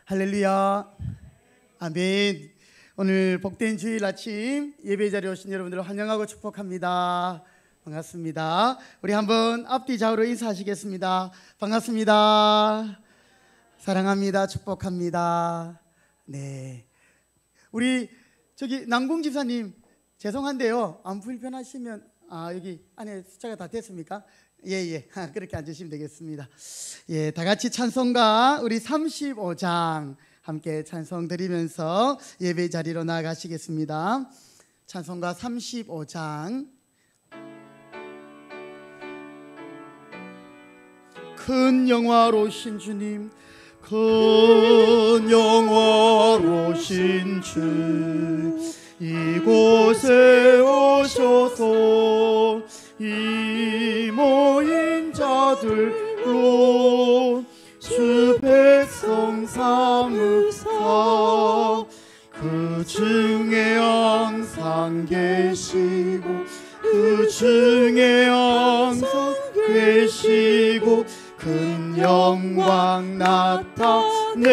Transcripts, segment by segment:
할렐루야. 아멘. 오늘 복된 주일 아침 예배 자리에 오신 여러분들을 환영하고 축복합니다. 반갑습니다. 우리 한번 앞뒤 좌우로 인사하시겠습니다. 반갑습니다. 사랑합니다. 축복합니다. 네. 우리 저기 남궁 집사님 죄송한데요. 안 불편하시면 여기 안에 숫자가 다 됐습니까? 예. 그렇게 앉으시면 되겠습니다. 예, 다 같이 찬송가 우리 35장 함께 찬송 드리면서 예배 자리로 나아가시겠습니다. 찬송가 35장. 큰 영화로신 주님, 큰 영화로신 주, 이곳에 오셔서 이 모인 자들로 주 백성 삼으사 그 중에 항상 계시고 그 중에 항상 계시고 큰 영광 나타내소서.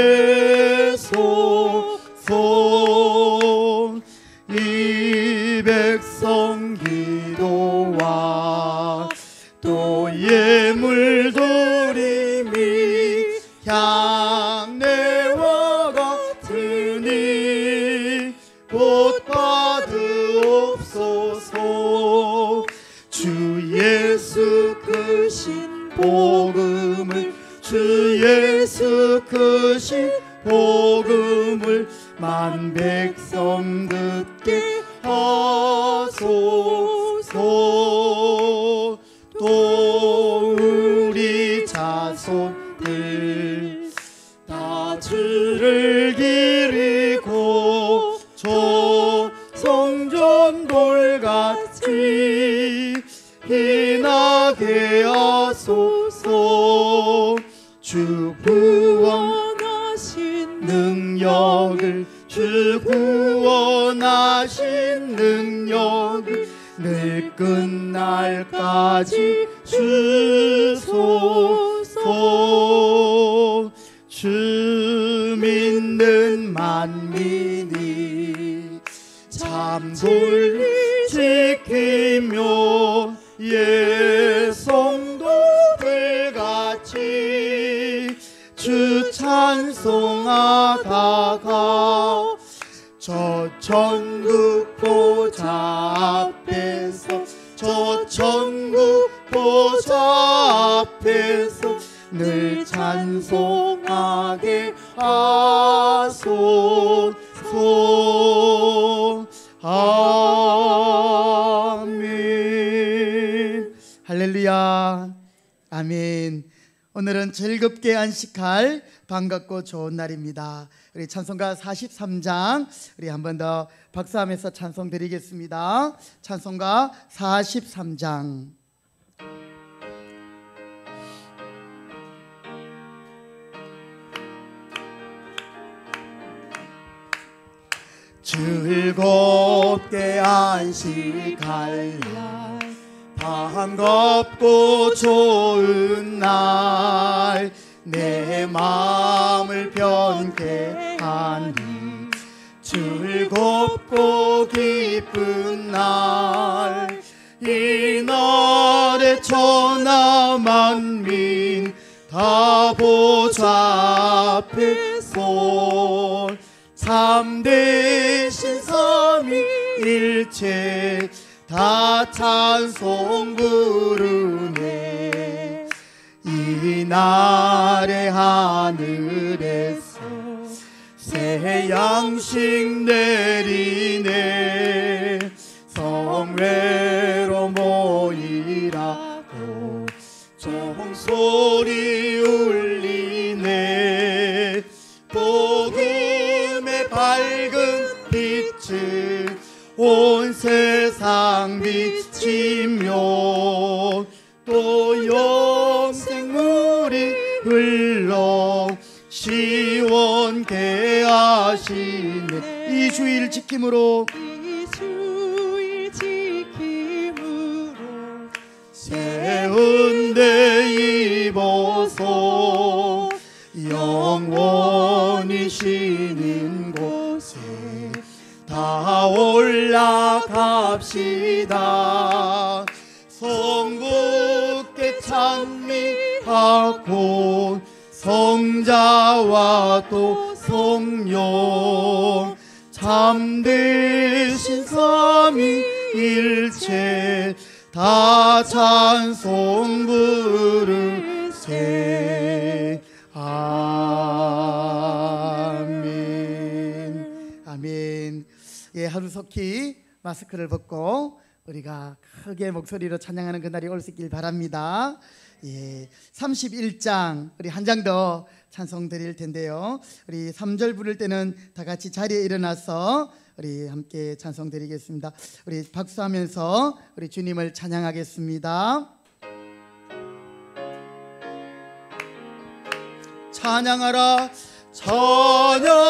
이 백성 기도와 또 예물 드림이 향내와 같으니 곧 받으옵소서. 주 예수 크신 복음을, 주 예수 크신 복음을 만 백성 듣게 하소서. 또 우리 자손들 다 주를 기리고 저 성전 돌같이 희나게 하소서. 주 구원하신 능력을, 주 구원하신 능력을 늘 끝날까지 주소서. 주 믿는 만민이 참 돌리 지키며 예성도들같이 주 찬송하다가 저 천국 보좌 앞에서, 저 천국 보좌 앞에서 늘 찬송하게 하소서. 아멘. 할렐루야. 아멘. 오늘은 즐겁게 안식할 반갑고 좋은 날입니다. 우리 찬송가 43장 우리 한 번 더 박수하면서 찬송 드리겠습니다. 찬송가 43장. 즐겁게 안식할 날, 반갑고 좋은 날, 내 마음을 편케 하니 즐겁고 기쁜 날. 이 날에 천하 만민 다 보좌 앞에서 참되신 삼위일체 다 찬송 부르네. 이 날의 하늘에서 새 양식 내리네. 성회로 모이라고 종소리 울리네. 복음의 밝은 빛을 온 세상 비치며 또 영생물이 흘러 시원케 하시네. 이 주일 지킴으로, 이 주일 지킴으로 세운 데 입어서 영원히 나갑시다. 성부께 찬미하고 성자와 또 성령 참되신 삼위일체 다 찬송 부르세. 아멘. 아멘. 예, 하루속히 마스크를 벗고 우리가 크게 목소리로 찬양하는 그날이 올 수 있길 바랍니다. 예, 31장 우리 한 장 더 찬송 드릴 텐데요. 우리 3절 부를 때는 다 같이 자리에 일어나서 우리 함께 찬송 드리겠습니다. 우리 박수하면서 우리 주님을 찬양하겠습니다. 찬양하라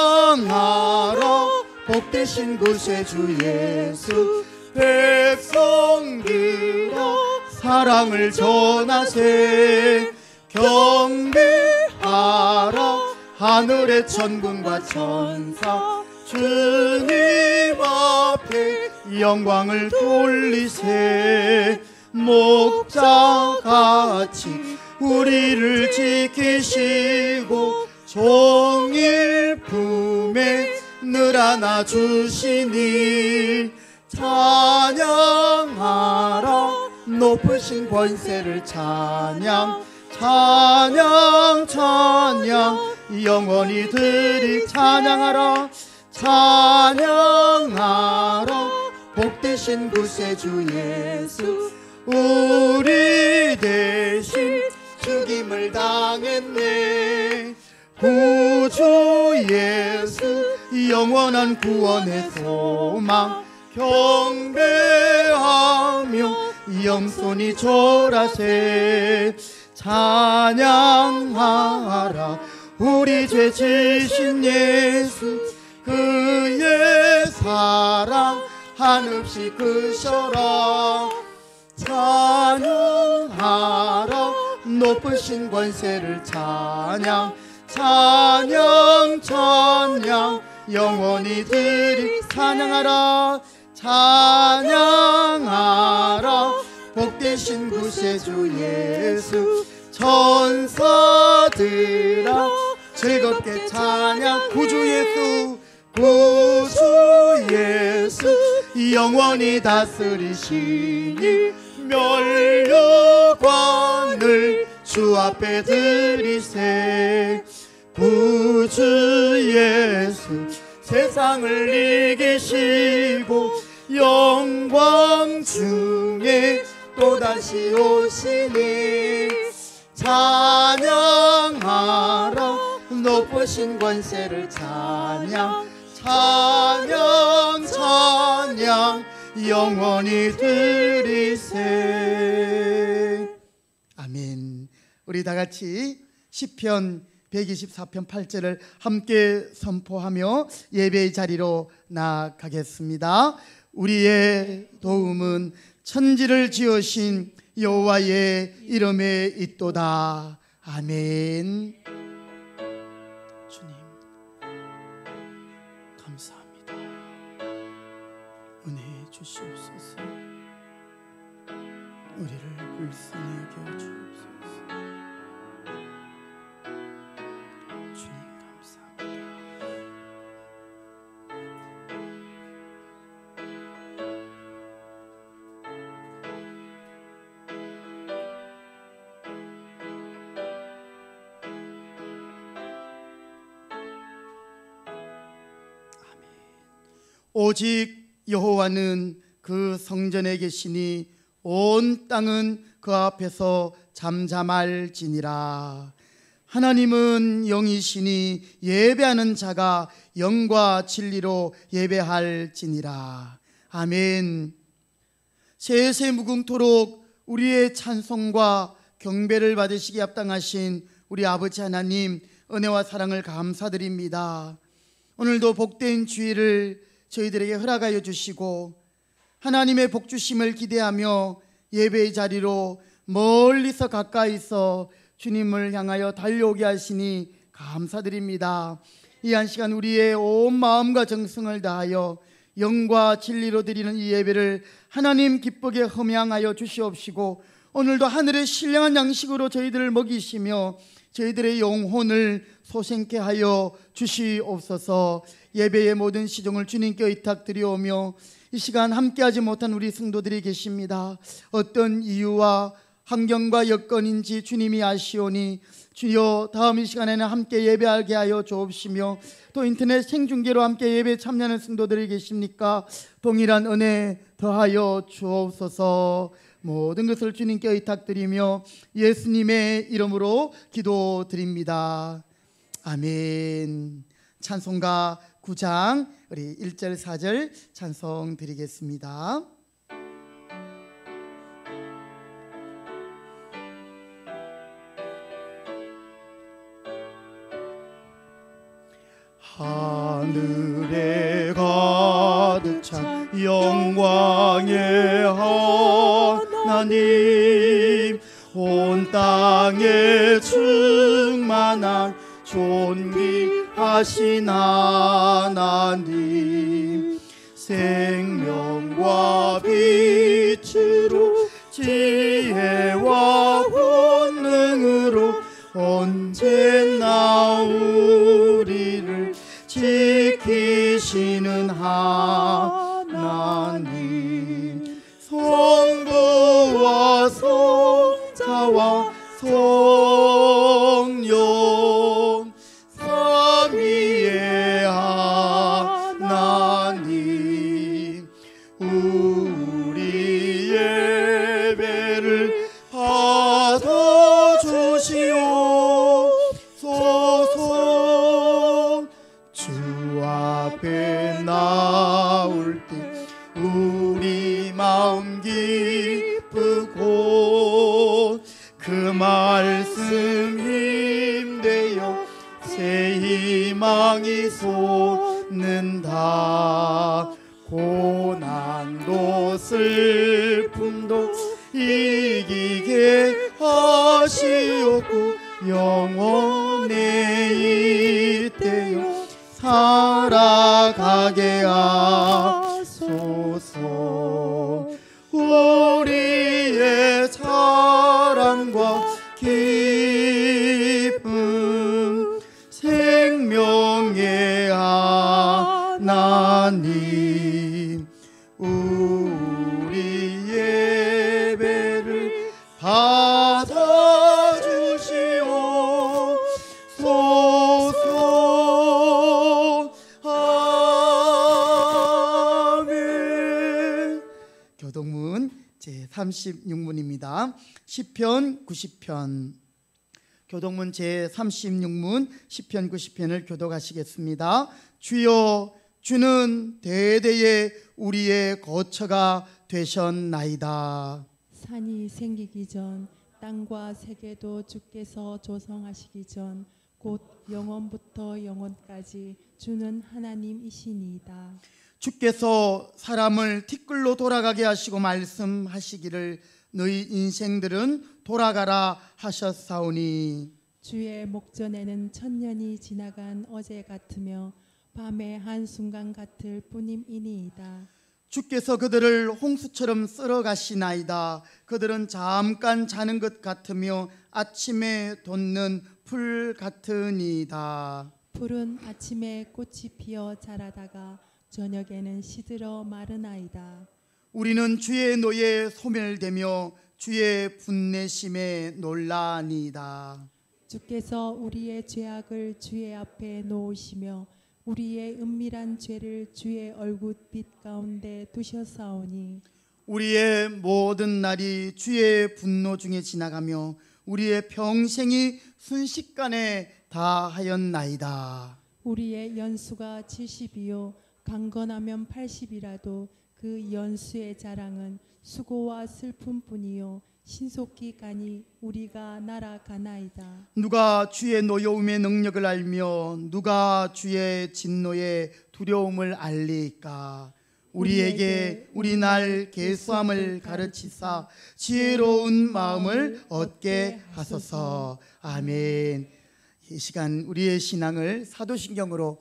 찬양하라 복되신 곳에 주 예수 백성들아 사랑을 전하세. 경배하라 하늘의 천군과 천사 주님 앞에 영광을 돌리세. 목자같이 우리를 지키시고 종일 품에 늘 안아주시니 찬양하라 높으신 권세를 찬양 찬양 찬양 영원히 드리. 찬양하라 찬양하라 복되신 구세주 예수 우리 대신 죽임을 당했네. 구주 예수 영원한 구원의 소망 경배하며 영손이 졸아세. 찬양하라 우리 죄 지신 예수 그의 사랑 한없이 크셔라. 찬양하라 높으신 권세를 찬양 찬양 찬양 영원히 드리. 찬양하라 찬양하라 복되신 구세주 예수 천사들아 즐겁게 찬양. 구주 예수 구주 예수 영원히 다스리시니 멸류관을 주 앞에 드리세. 구주 예수 세상을 이기시고 영광 중에 또다시 오시니 찬양하라 높으신 권세를 찬양 찬양 찬양 영원히 드리세. 아멘. 우리 다 같이 시편 124편 8절을 함께 선포하며 예배의 자리로 나아가겠습니다. 우리의 도움은 천지를 지으신 여호와의 이름에 있도다. 아멘. 주님 감사합니다. 은혜 주시옵소서. 우리를 불쌍히 여겨 주옵소서. 주님 감사합니다. 오직 여호와는 그 성전에 계시니 온 땅은 그 앞에서 잠잠할지니라. 하나님은 영이시니 예배하는 자가 영과 진리로 예배할지니라. 아멘. 세세 무궁토록 우리의 찬송과 경배를 받으시기 합당하신 우리 아버지 하나님 은혜와 사랑을 감사드립니다. 오늘도 복된 주일을 저희들에게 허락하여 주시고 하나님의 복주심을 기대하며 예배의 자리로 멀리서 가까이서 주님을 향하여 달려오게 하시니 감사드립니다. 이 한 시간 우리의 온 마음과 정성을 다하여 영과 진리로 드리는 이 예배를 하나님 기쁘게 흠양하여 주시옵시고, 오늘도 하늘의 신령한 양식으로 저희들을 먹이시며 저희들의 영혼을 소생케 하여 주시옵소서. 예배의 모든 시종을 주님께 의탁드리오며, 이 시간 함께하지 못한 우리 성도들이 계십니다. 어떤 이유와 환경과 여건인지 주님이 아시오니 주여, 다음 이 시간에는 함께 예배하게 하여 주옵시며, 또 인터넷 생중계로 함께 예배 참여하는 성도들이 계십니까? 동일한 은혜 더하여 주옵소서. 모든 것을 주님께 의탁드리며 예수님의 이름으로 기도드립니다. 아멘. 찬송가 9장 우리 1절 4절 찬송 드리겠습니다. 하늘에 가득 찬 영광의 하나님, 온 땅에 충만한 존귀하신 하나님, 생명과 빛으로 지혜와 권능으로 언제나 우리를 지키시는 하나님, 성부와 성자와 성령 삼위의 하나님, 우리 예배를 받아주시옵소서. 주 앞에 나올 때 우리 마음 기쁘고, 그 말씀 힘되어 새 희망이 솟는다. 고난도 슬픔도 이기게 하시옵고, 영원의 이때여 살아가게 하소서. 우리의 자랑과 기쁨, 생명의 하나님, 우리 예배를 받아주시옵소서. 아멘. 교동문 제36문입니다. 시편 90편. 교동문 제36문 시편 90편을 교독하시겠습니다. 주여, 주는 대대에 우리의 거처가 되셨나이다. 산이 생기기 전 땅과 세계도 주께서 조성하시기 전 곧 영원부터 영원까지 주는 하나님이시니이다. 주께서 사람을 티끌로 돌아가게 하시고 말씀하시기를 너희 인생들은 돌아가라 하셨사오니, 주의 목전에는 천년이 지나간 어제 같으며 밤의 한순간 같을 뿐임이니이다. 주께서 그들을 홍수처럼 쓸어가시나이다. 그들은 잠깐 자는 것 같으며 아침에 돋는 풀 같으니이다. 풀은 아침에 꽃이 피어 자라다가 저녁에는 시들어 마르나이다. 우리는 주의 노에 소멸되며 주의 분내심에 놀라니이다. 주께서 우리의 죄악을 주의 앞에 놓으시며 우리의 은밀한 죄를 주의 얼굴빛 가운데 두셨사오니, 우리의 모든 날이 주의 분노 중에 지나가며 우리의 평생이 순식간에 다하였나이다. 우리의 연수가 70이요 강건하면 80이라도 그 연수의 자랑은 수고와 슬픔뿐이요 신속히 가니 우리가 날아가나이다. 누가 주의 노여움의 능력을 알며 누가 주의 진노의 두려움을 알리까? 우리에게 우리 날 계수함을 가르치사 지혜로운 마음을 얻게 하소서. 아멘. 이 시간 우리의 신앙을 사도신경으로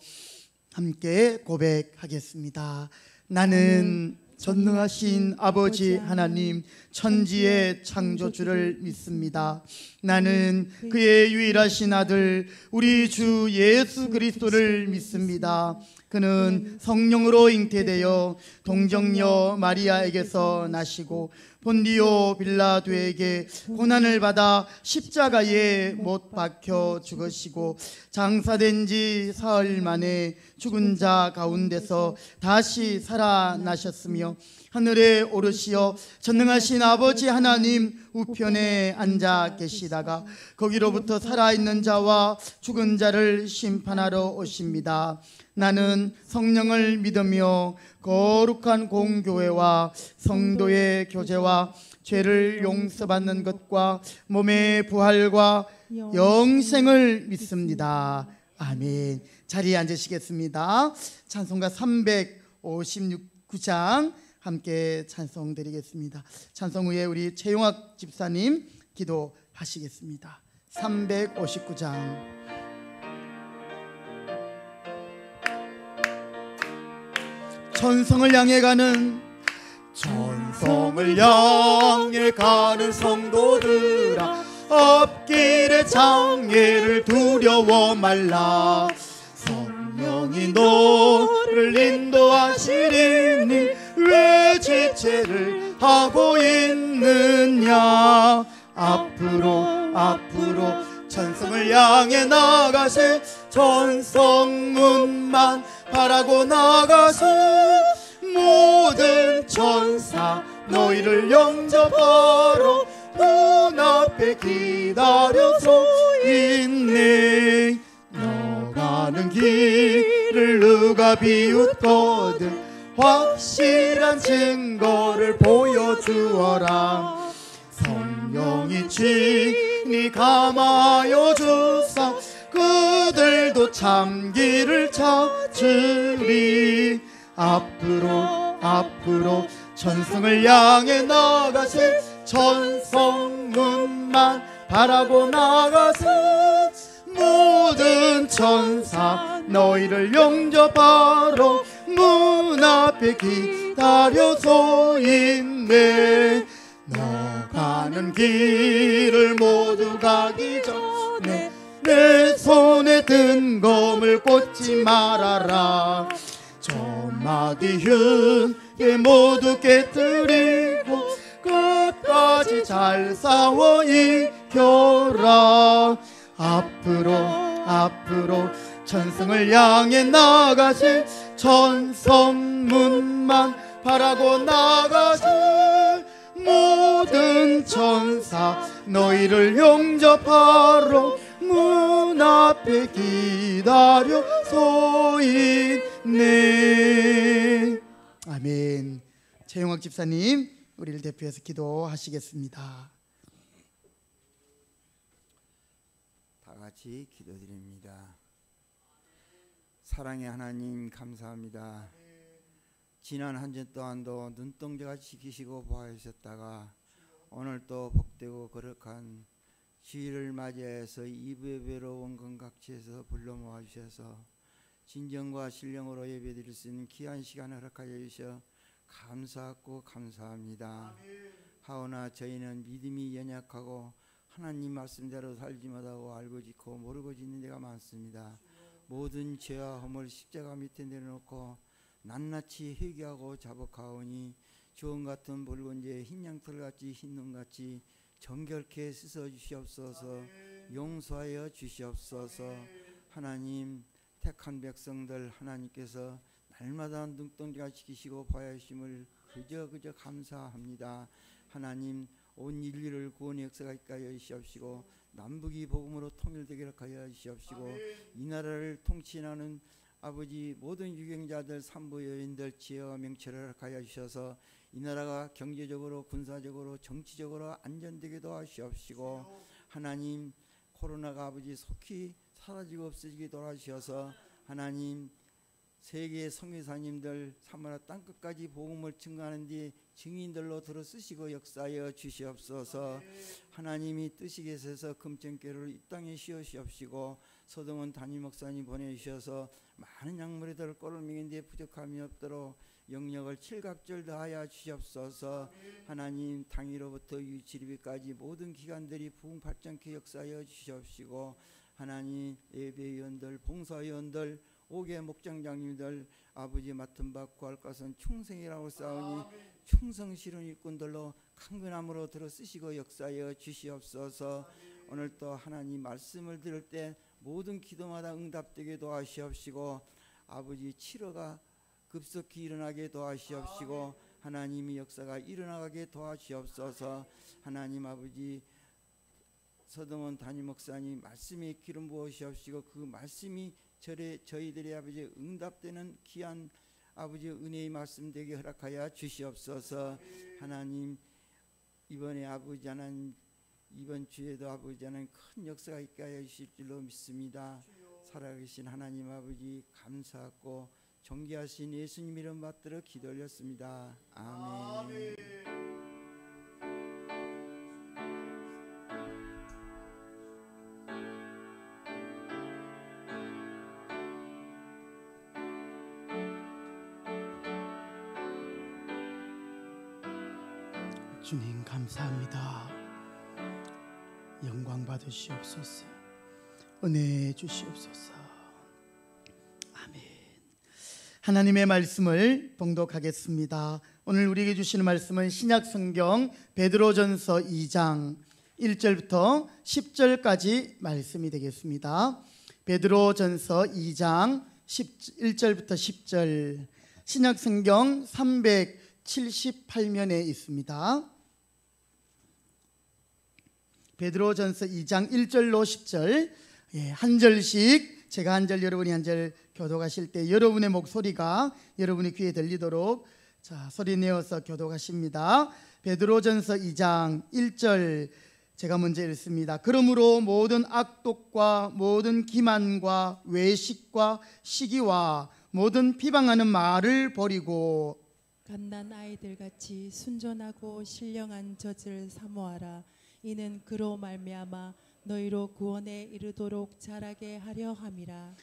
함께 고백하겠습니다. 나는 전능하신 아버지 하나님 천지의 창조주를 믿습니다. 나는 그의 유일하신 아들 우리 주 예수 그리스도를 믿습니다. 그는 성령으로 잉태되어 동정녀 마리아에게서 나시고 본디오 빌라도에게 고난을 받아 십자가에 못 박혀 죽으시고 장사된 지 사흘 만에 죽은 자 가운데서 다시 살아나셨으며 하늘에 오르시어 전능하신 아버지 하나님 우편에 앉아 계시다가 거기로부터 살아있는 자와 죽은 자를 심판하러 오십니다. 나는 성령을 믿으며 거룩한 공교회와 성도의 교제와 죄를 용서받는 것과 몸의 부활과 영생을 믿습니다. 아멘. 자리에 앉으시겠습니다. 찬송가 359장 함께 찬송 드리겠습니다. 찬송 후에 우리 최용학 집사님 기도하시겠습니다. 359장. 천성을 향해 가는 성도들아 앞길의 장애를 두려워 말라. 성령이 너를 인도하시리니 왜 지체를 하고 있느냐. 앞으로 천성을 향해 나가세. 천성문만 바라고 나가세. 모든 천사 너희를 영접하러 눈앞에 기다려서 있네. 너가는 길을 누가 비웃거든 확실한 증거를 보여주어라. 성령이 친히 감하여 주사 그들도 참기를 찾으리. 앞으로 천성을 향해 나가세. 천성문만 바라고 나가세. 모든 천사 너희를 영접하러 문 앞에 기다려서 있네. 너 가는 길을 모두 가기 전에 내 손에 든 검을 꽂지 말아라. 저마디 흉에 모두 깨뜨리고 끝까지 잘 싸워 이겨라. 앞으로 천성을 향해 나가세. 천성문만 바라고 나가세. 모든 천사 너희를 영접하러 문 앞에 기다려 서 있네. 아멘. 최용학 집사님 우리를 대표해서 기도하시겠습니다. 다 같이 기도드립니다. 사랑의 하나님 감사합니다. 지난 한 주 동안도 눈동자가 지키시고 보아주셨다가 오늘 또 복되고 거룩한 주일을 맞이해서 이배배로 원건각지에서 불러 모아주셔서 진정과 신령으로 예배드릴 수 있는 귀한 시간을 허락하여 주셔 감사하고 감사합니다. 하오나 저희는 믿음이 연약하고 하나님 말씀대로 살지 못하고 알고 짓고 모르고 짓는 데가 많습니다. 모든 죄와 허물 십자가 밑에 내려놓고 낱낱이 회개하고 자복하오니 주홍 같은 붉은 죄 흰 양털같이 흰 눈같이 정결케 씻어 주시옵소서. 용서하여 주시옵소서. 하나님 택한 백성들 하나님께서 날마다 눈동자가 지키시고 보아주심을 그저 감사합니다. 하나님 온 인류를 구원의 역사가 있게 하여 주시옵시고 남북이 복음으로 통일되게 하여 주시옵시고 이 나라를 통치하는 아버지 모든 유경자들 산부 여인들 지혜와 명철을 하여 주셔서 이 나라가 경제적으로 군사적으로 정치적으로 안전되게 도와주시옵시고 하나님 코로나가 아버지 속히 사라지고 없어지게 도와주셔서 하나님 세계 성교사님들 참으로 땅끝까지 복음을 증거하는 데 증인들로 들어 쓰시고 역사하여 주시옵소서. 하나님이 뜻이 계셔서 금전교를 이 땅에 씌우시옵시고 서동원 담임 목사님 보내주셔서 많은 약물에 들 꼴을 먹이는 데 부족함이 없도록 영역을 칠갑절 더하여 주시옵소서. 하나님 당일로부터 유치리비까지 모든 기관들이 부흥발전케 역사하여 주시옵시고 하나님 예배위원들 봉사위원들 5개 목장장님들 아버지 맡은 바 구할 것은 충성이라고 싸우니 충성스러운 일꾼들로 강건함으로 들어 쓰시고 역사하여 주시옵소서. 오늘 또 하나님 말씀을 들을 때 모든 기도마다 응답되게 도와주시옵시고 아버지 치료가 급속히 일어나게 도와주시옵시고 하나님의 역사가 일어나게 도와주시옵소서. 하나님 아버지 서동원 담임 목사님 말씀에 기름 부으시옵시고 그 말씀이 저희들의 아버지 응답되는 귀한 아버지 은혜의 말씀 되게 허락하여 주시옵소서. 하나님 이번에 아버지 하나님 이번 주에도 아버지 하나님 큰 역사가 있게 하여 주실 줄로 믿습니다. 살아계신 하나님 아버지 감사하고 존귀하신 예수님 이름 받들어 기도 올렸습니다. 아멘. 주님 감사합니다. 영광 받으시옵소서. 은혜 주시옵소서. 아멘. 하나님의 말씀을 봉독하겠습니다. 오늘 우리에게 주시는 말씀은 신약성경 베드로전서 2장 1절부터 10절까지 말씀이 되겠습니다. 베드로전서 2장 1절부터 10절 신약성경 378면에 있습니다. 베드로전서 2장 1절로 10절 한 절씩 제가 한 절 여러분이 한 절 교독하실 때 여러분의 목소리가 여러분의 귀에 들리도록 자 소리 내어서 교독하십니다. 베드로전서 2장 1절 제가 먼저 읽습니다. 그러므로 모든 악독과 모든 기만과 외식과 시기와 모든 비방하는 말을 버리고 갓난 아이들같이 순전하고 신령한 젖을 사모하라. 이는 그로 말미암아 너희로 구원에 이르도록 자라게 하려 함이라.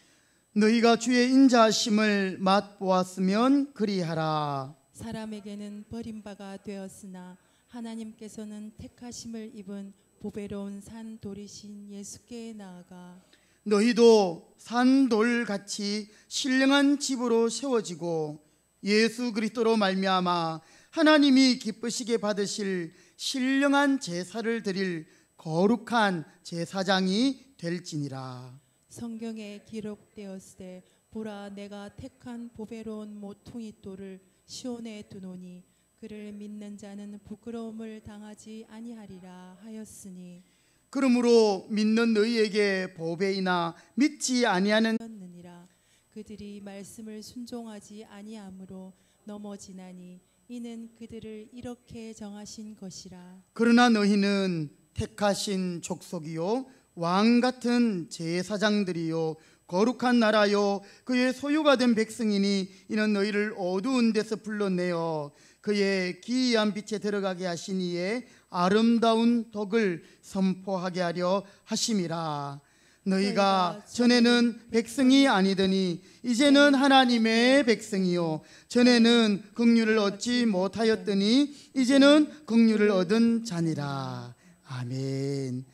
너희가 주의 인자하심을 맛보았으면 그리하라. 사람에게는 버림바가 되었으나 하나님께서는 택하심을 입은 보배로운 산 돌이신 예수께 나아가 너희도 산돌같이 신령한 집으로 세워지고 예수 그리스도로 말미암아 하나님이 기쁘시게 받으실 신령한 제사를 드릴 거룩한 제사장이 될지니라. 성경에 기록되었으되 보라 내가 택한 보배로운 모퉁이 돌을 시온에 두노니 그를 믿는 자는 부끄러움을 당하지 아니하리라 하였으니 그러므로 믿는 너희에게 보배이나 믿지 아니하는 느니라. 그들이 말씀을 순종하지 아니하므로 넘어지나니 이는 그들을 이렇게 정하신 것이라. 그러나 너희는 택하신 족속이요 왕 같은 제사장들이요 거룩한 나라요 그의 소유가 된 백성이니 이는 너희를 어두운 데서 불러내어 그의 기이한 빛에 들어가게 하신 이의 아름다운 덕을 선포하게 하려 하심이라. 너희가 전에는 백성이 아니더니 이제는 하나님의 백성이요 전에는 긍휼을 얻지 못하였더니 이제는 긍휼을 얻은 자니라. 아멘.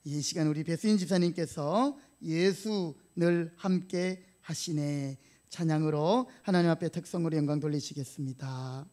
이 시간 우리 배수인 집사님께서 예수 늘 함께 하시네 찬양으로 하나님 앞에 특성으로 영광 돌리시겠습니다.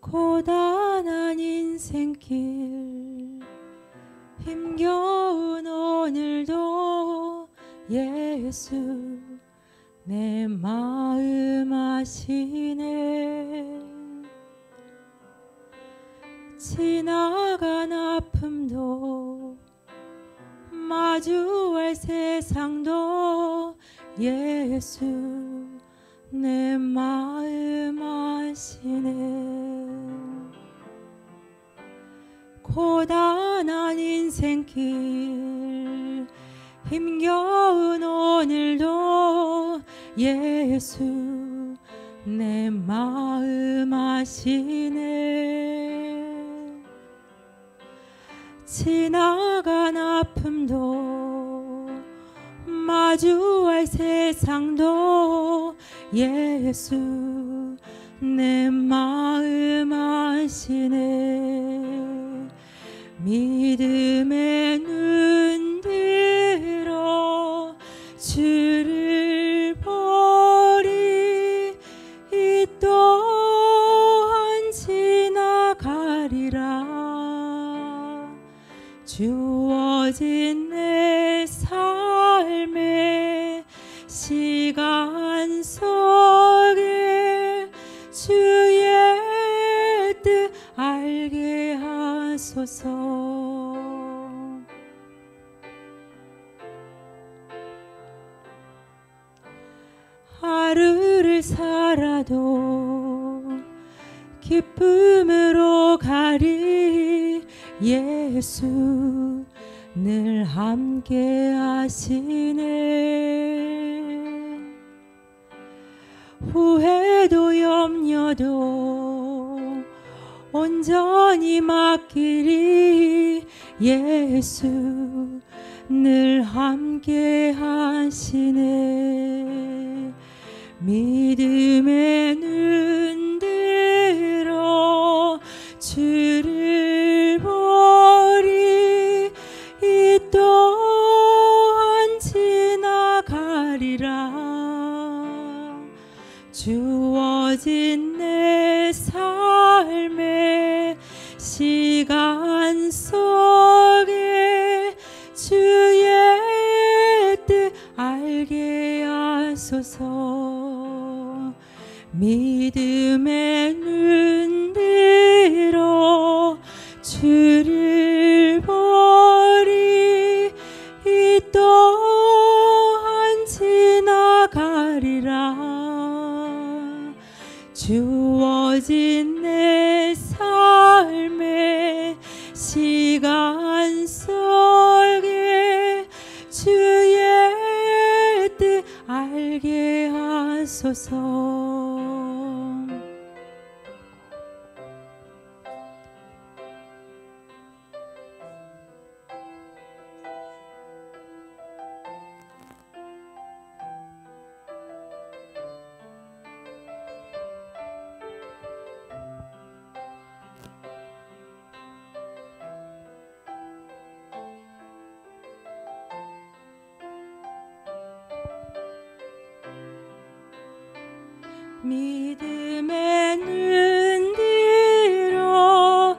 고단한 인생길 힘겨운 오늘도 예수 내 마음 아시네. 지나간 아픔도 마주할 세상도 예수 내 마음 아시네. 고단한 인생길 힘겨운 오늘도 예수 내 마음 아시네. 지나간 아픔도 마주할 세상도 예수 내 마음 아시네. 믿음의 눈 들어 주를 보리. 이 또한 지나가리라. 주어진 내 삶의 시간 속에 주의 뜻 알게 하소서. 하루를 살아도 기쁨으로 가리. 예수 늘 함께 하시네. 후회도 염려도 온전히 맡기리. 예수 늘 함께 하시네. 믿음의 눈 들어 주를 보리. 이 또한 지나가리라. 주어진 내 삶의 시간 속에 주의 뜻 알게 하소서. 믿음의 눈 들어 주를 보리. 이 또한 지나가리라. 주어진 내 삶의 시간 속에 주의 뜻 알게 하소서. 믿음의 눈 들어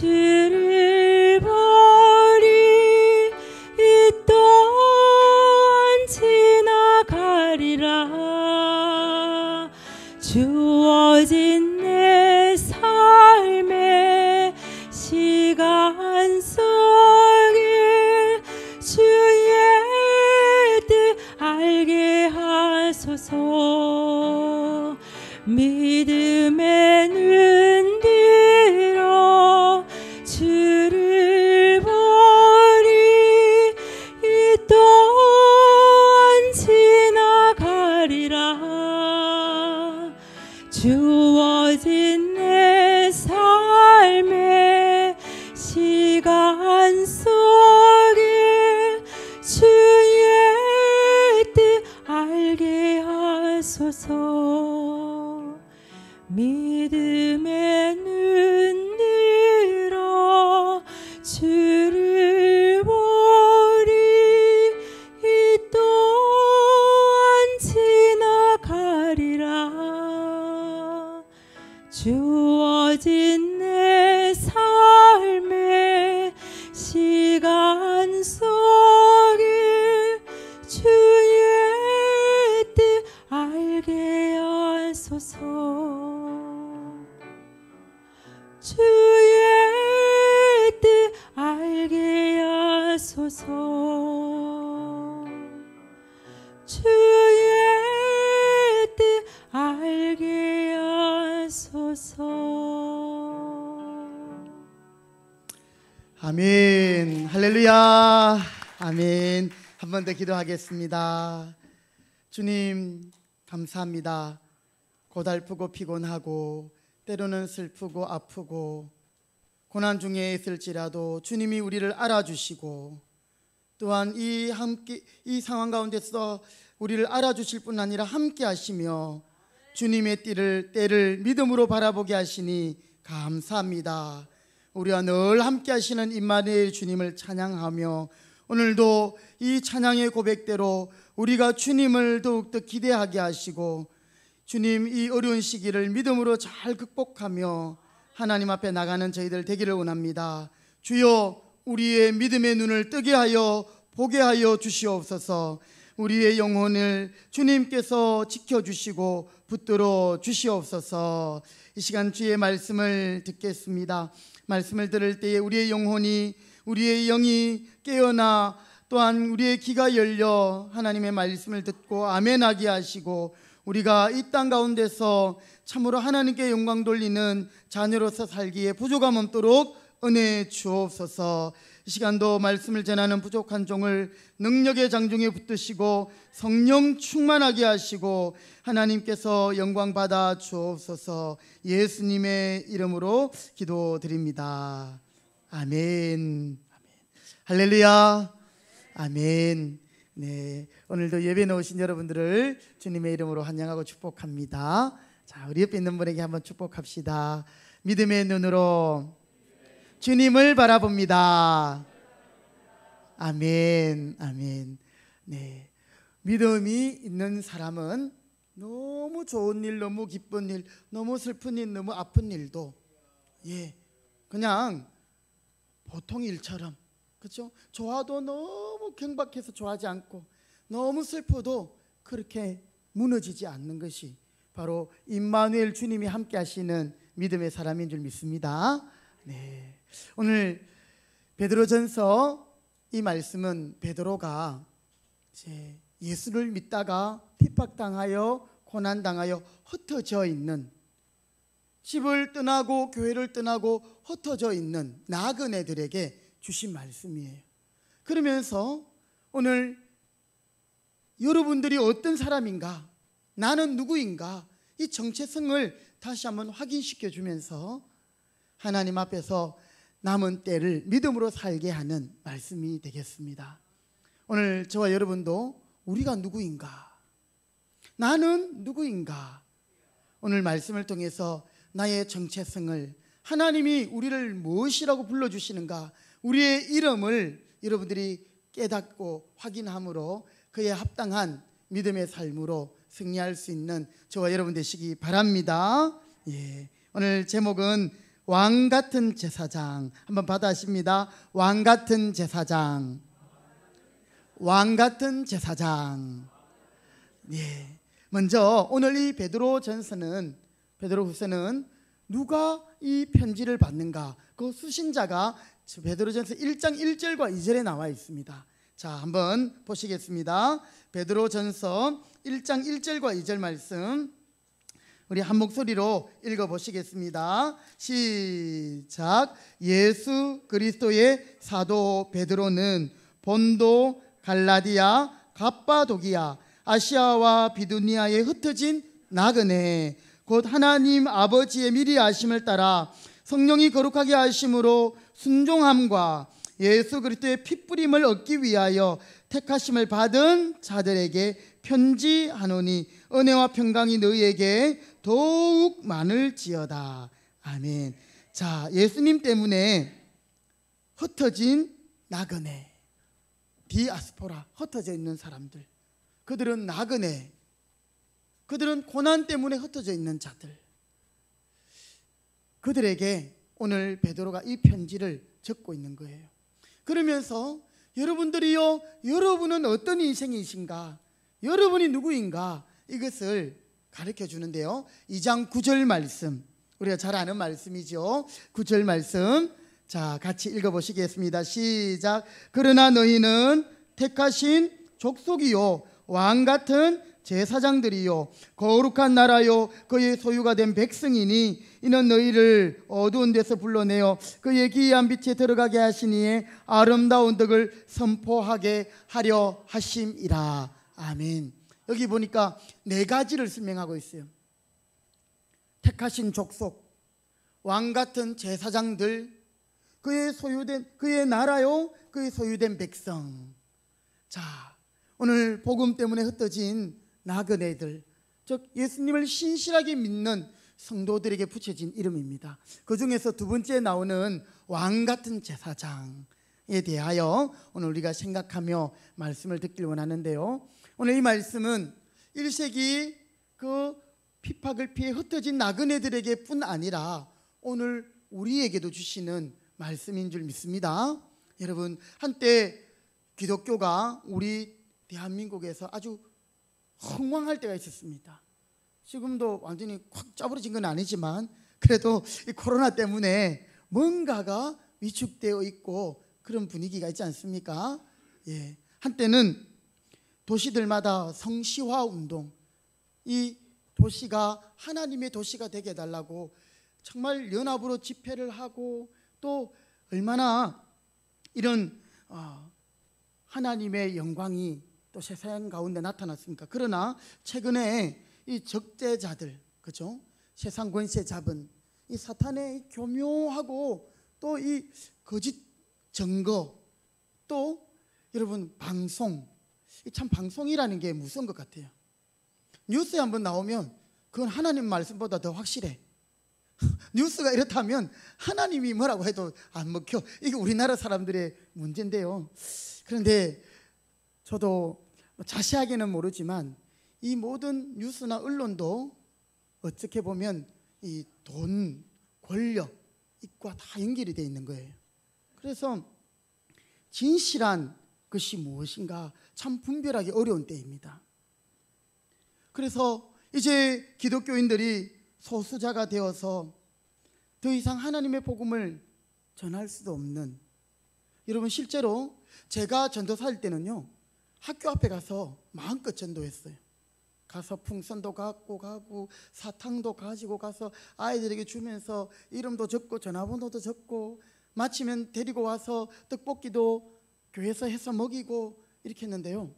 주를 보리. 이 또한 지나가리라. 주어진 내 삶의 시간 속에 주의 뜻 알게 하소서. 믿음의 눈 들어 주를 보리. 이 또한 지나가리라. 주어진 내 삶의 시간 속에 주의 뜻 알게 하소서. 믿음의 눈 들어 주를 보리. 이 또한 지나가리라. 주어진 내 삶의 시간 속에 주의 뜻 알게 하소서. 주의 주의 뜻 알게 하소서. 아멘. 할렐루야. 아멘. 한 번 더 기도하겠습니다. 주님 감사합니다. 고달프고 피곤하고 때로는 슬프고 아프고 고난 중에 있을지라도 주님이 우리를 알아주시고 또한 이 상황 가운데서 우리를 알아주실 뿐 아니라 함께 하시며 주님의 때를 믿음으로 바라보게 하시니 감사합니다. 우리와 늘 함께 하시는 임마누엘 주님을 찬양하며 오늘도 이 찬양의 고백대로 우리가 주님을 더욱더 기대하게 하시고 주님 이 어려운 시기를 믿음으로 잘 극복하며 하나님 앞에 나가는 저희들 되기를 원합니다. 주여 우리의 믿음의 눈을 뜨게 하여 보게 하여 주시옵소서. 우리의 영혼을 주님께서 지켜주시고 붙들어 주시옵소서. 이 시간 주의 말씀을 듣겠습니다. 말씀을 들을 때에 우리의 영혼이 우리의 영이 깨어나 또한 우리의 귀가 열려 하나님의 말씀을 듣고 아멘하게 하시고 우리가 이 땅 가운데서 참으로 하나님께 영광 돌리는 자녀로서 살기에 부족함 없도록 은혜 주옵소서. 이 시간도 말씀을 전하는 부족한 종을 능력의 장중에 붙드시고 성령 충만하게 하시고 하나님께서 영광 받아 주옵소서. 예수님의 이름으로 기도드립니다. 아멘. 할렐루야. 아멘. 네, 오늘도 예배 나오신 여러분들을 주님의 이름으로 환영하고 축복합니다. 자, 우리 옆에 있는 분에게 한번 축복합시다. 믿음의 눈으로 주님을 바라봅니다. 아멘. 아멘. 네, 믿음이 있는 사람은 너무 좋은 일, 너무 기쁜 일, 너무 슬픈 일, 너무 아픈 일도 그냥 보통 일처럼, 그렇죠? 좋아도 너무 경박해서 좋아하지 않고 너무 슬퍼도 그렇게 무너지지 않는 것이 바로 임마누엘 주님이 함께 하시는 믿음의 사람인 줄 믿습니다. 네, 오늘 베드로전서 이 말씀은 베드로가 이제 예수를 믿다가 핍박당하여 고난당하여 흩어져 있는, 집을 떠나고 교회를 떠나고 흩어져 있는 나그네들에게 주신 말씀이에요. 그러면서 오늘 여러분들이 어떤 사람인가, 나는 누구인가, 이 정체성을 다시 한번 확인시켜 주면서 하나님 앞에서 남은 때를 믿음으로 살게 하는 말씀이 되겠습니다. 오늘 저와 여러분도 우리가 누구인가, 나는 누구인가, 오늘 말씀을 통해서 나의 정체성을, 하나님이 우리를 무엇이라고 불러주시는가, 우리의 이름을 여러분들이 깨닫고 확인함으로 그에 합당한 믿음의 삶으로 승리할 수 있는 저와 여러분 되시기 바랍니다. 오늘 제목은 왕같은 제사장, 한번 받아십니다. 왕같은 제사장, 왕같은 제사장. 먼저 오늘 이 베드로전서는, 베드로후서는 누가 이 편지를 받는가, 그 수신자가 베드로전서 1장 1절과 2절에 나와 있습니다. 자, 한번 보시겠습니다. 베드로전서 1장 1절과 2절 말씀 우리 한 목소리로 읽어보시겠습니다. 시작. 예수 그리스도의 사도 베드로는 본도, 갈라디아, 갑바도기아, 아시아와 비두니아에 흩어진 나그네, 곧 하나님 아버지의 미리 아심을 따라 성령이 거룩하게 하심으로 순종함과 예수 그리스도의 핏부림을 얻기 위하여 택하심을 받은 자들에게 편지하노니 은혜와 평강이 너희에게 더욱 많을지어다. 아멘. 자, 예수님 때문에 흩어진 나그네, 디아스포라, 흩어져 있는 사람들, 그들은 나그네, 그들은 고난 때문에 흩어져 있는 자들, 그들에게 오늘 베드로가 이 편지를 적고 있는 거예요. 그러면서 여러분들이요, 여러분은 어떤 인생이신가, 여러분이 누구인가, 이것을 가르쳐 주는데요. 2장 9절 말씀, 우리가 잘 아는 말씀이죠. 9절 말씀, 자, 같이 읽어보시겠습니다. 시작. 그러나 너희는 택하신 족속이요 왕같은 제사장들이요 거룩한 나라요 그의 소유가 된 백성이니 이는 너희를 어두운 데서 불러내어 그의 기이한 빛에 들어가게 하시니에 아름다운 덕을 선포하게 하려 하심이라. 아멘. 여기 보니까 네 가지를 설명하고 있어요. 택하신 족속, 왕같은 제사장들, 그의 소유된 그의 나라요 그의 소유된 백성. 자, 오늘 복음 때문에 흩어진 나그네들, 즉 예수님을 신실하게 믿는 성도들에게 붙여진 이름입니다. 그 중에서 두 번째 나오는 왕같은 제사장에 대하여 오늘 우리가 생각하며 말씀을 듣길 원하는데요. 오늘 이 말씀은 1세기 그 핍박을 피해 흩어진 나그네들에게 뿐 아니라 오늘 우리에게도 주시는 말씀인 줄 믿습니다. 여러분, 한때 기독교가 우리 대한민국에서 아주 흥왕할 때가 있었습니다. 지금도 완전히 콱 짜부러진 건 아니지만 그래도 이 코로나 때문에 뭔가가 위축되어 있고 그런 분위기가 있지 않습니까? 예, 한때는 도시들마다 성시화 운동, 이 도시가 하나님의 도시가 되게 해달라고 정말 연합으로 집회를 하고 또 얼마나 이런 하나님의 영광이 또 세상 가운데 나타났습니까? 그러나 최근에 이 적대자들, 그죠? 세상 권세 잡은 이 사탄의 교묘하고 또 이 거짓 증거, 또 여러분 방송, 참 방송이라는 게 무서운 것 같아요. 뉴스에 한번 나오면 그건 하나님 말씀보다 더 확실해. 뉴스가 이렇다면 하나님이 뭐라고 해도 안 먹혀. 이게 우리나라 사람들의 문제인데요. 그런데 저도 자세하게는 모르지만 이 모든 뉴스나 언론도 어떻게 보면 이 돈, 권력, 이과 다 연결이 되어 있는 거예요. 그래서 진실한 것이 무엇인가 참 분별하기 어려운 때입니다. 그래서 이제 기독교인들이 소수자가 되어서 더 이상 하나님의 복음을 전할 수도 없는, 여러분 실제로 제가 전도사일 때는요 학교 앞에 가서 마음껏 전도했어요. 가서 풍선도 갖고 가고 사탕도 가지고 가서 아이들에게 주면서 이름도 적고 전화번호도 적고 마치면 데리고 와서 떡볶이도 교회에서 해서 먹이고 이렇게 했는데요,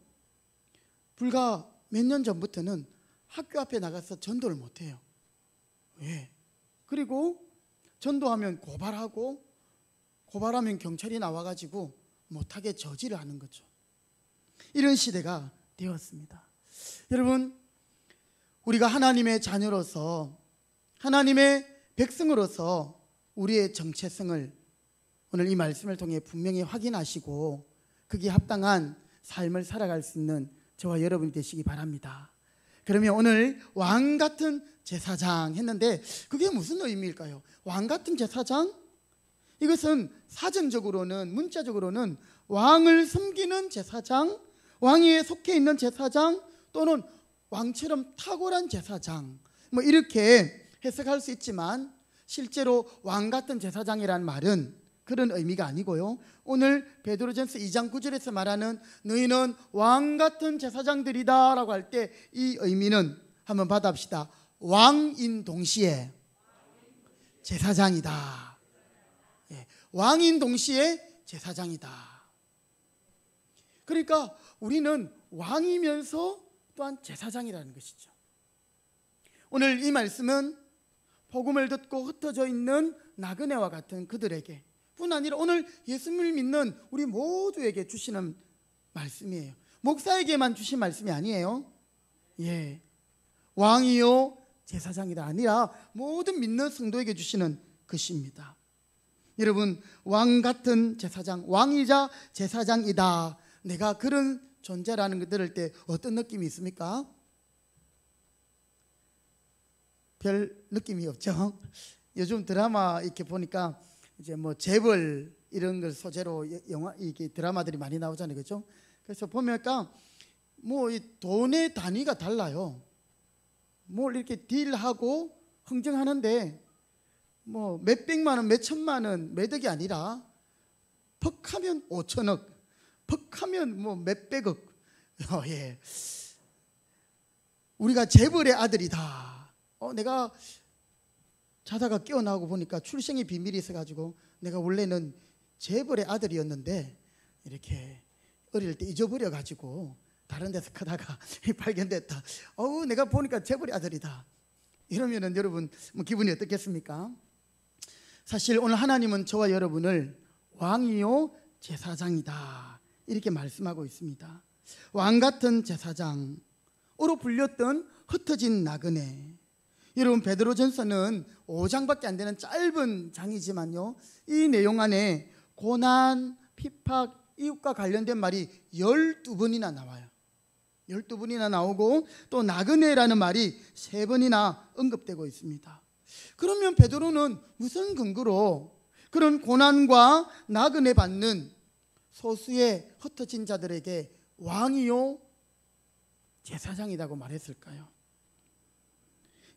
불과 몇 년 전부터는 학교 앞에 나가서 전도를 못해요. 왜? 그리고 전도하면 고발하고, 고발하면 경찰이 나와가지고 못하게 저지를 하는 거죠. 이런 시대가 되었습니다. 여러분, 우리가 하나님의 자녀로서, 하나님의 백성으로서 우리의 정체성을 오늘 이 말씀을 통해 분명히 확인하시고 거기에 합당한 삶을 살아갈 수 있는 저와 여러분이 되시기 바랍니다. 그러면 오늘 왕같은 제사장 했는데 그게 무슨 의미일까요? 왕같은 제사장? 이것은 사전적으로는, 문자적으로는 왕을 섬기는 제사장, 왕위에 속해 있는 제사장, 또는 왕처럼 탁월한 제사장, 뭐 이렇게 해석할 수 있지만 실제로 왕같은 제사장이라는 말은 그런 의미가 아니고요, 오늘 베드로전서 2장 9절에서 말하는 너희는 왕같은 제사장들이다 라고 할 때 이 의미는 한번 받아봅시다. 왕인 동시에 제사장이다. 예, 왕인 동시에 제사장이다. 그러니까 우리는 왕이면서 또한 제사장이라는 것이죠. 오늘 이 말씀은 복음을 듣고 흩어져 있는 나그네와 같은 그들에게 뿐 아니라 오늘 예수님을 믿는 우리 모두에게 주시는 말씀이에요. 목사에게만 주신 말씀이 아니에요. 예, 왕이요 제사장이다 아니라 모든 믿는 성도에게 주시는 것입니다. 여러분, 왕 같은 제사장, 왕이자 제사장이다, 내가 그런 존재라는 걸 들을 때 어떤 느낌이 있습니까? 별 느낌이 없죠. 요즘 드라마 이렇게 보니까 이제 뭐 재벌 이런 걸 소재로 영화 이게 드라마들이 많이 나오잖아요, 그렇죠? 그래서 보니까 뭐 이 돈의 단위가 달라요. 뭘 이렇게 딜하고 흥정하는데 뭐 몇백만 원, 몇천만 원, 몇억이 아니라 퍽하면 5천억, 퍽하면 뭐 몇백억. 예. 우리가 재벌의 아들이다. 내가 자다가 깨어나고 보니까 출생의 비밀이 있어가지고 내가 원래는 재벌의 아들이었는데 이렇게 어릴 때 잊어버려가지고 다른 데서 크다가 발견됐다. 내가 보니까 재벌의 아들이다. 이러면은 여러분 뭐 기분이 어떻겠습니까? 사실 오늘 하나님은 저와 여러분을 왕이요 제사장이다 이렇게 말씀하고 있습니다. 왕 같은 제사장으로 불렸던 흩어진 나그네. 여러분 베드로전서는 5장밖에 안 되는 짧은 장이지만요, 이 내용 안에 고난, 핍박, 이웃과 관련된 말이 12번이나 나와요. 12번이나 나오고 또 나그네라는 말이 3번이나 언급되고 있습니다. 그러면 베드로는 무슨 근거로 그런 고난과 나그네 받는 소수의 흩어진 자들에게 왕이요 제사장이라고 말했을까요?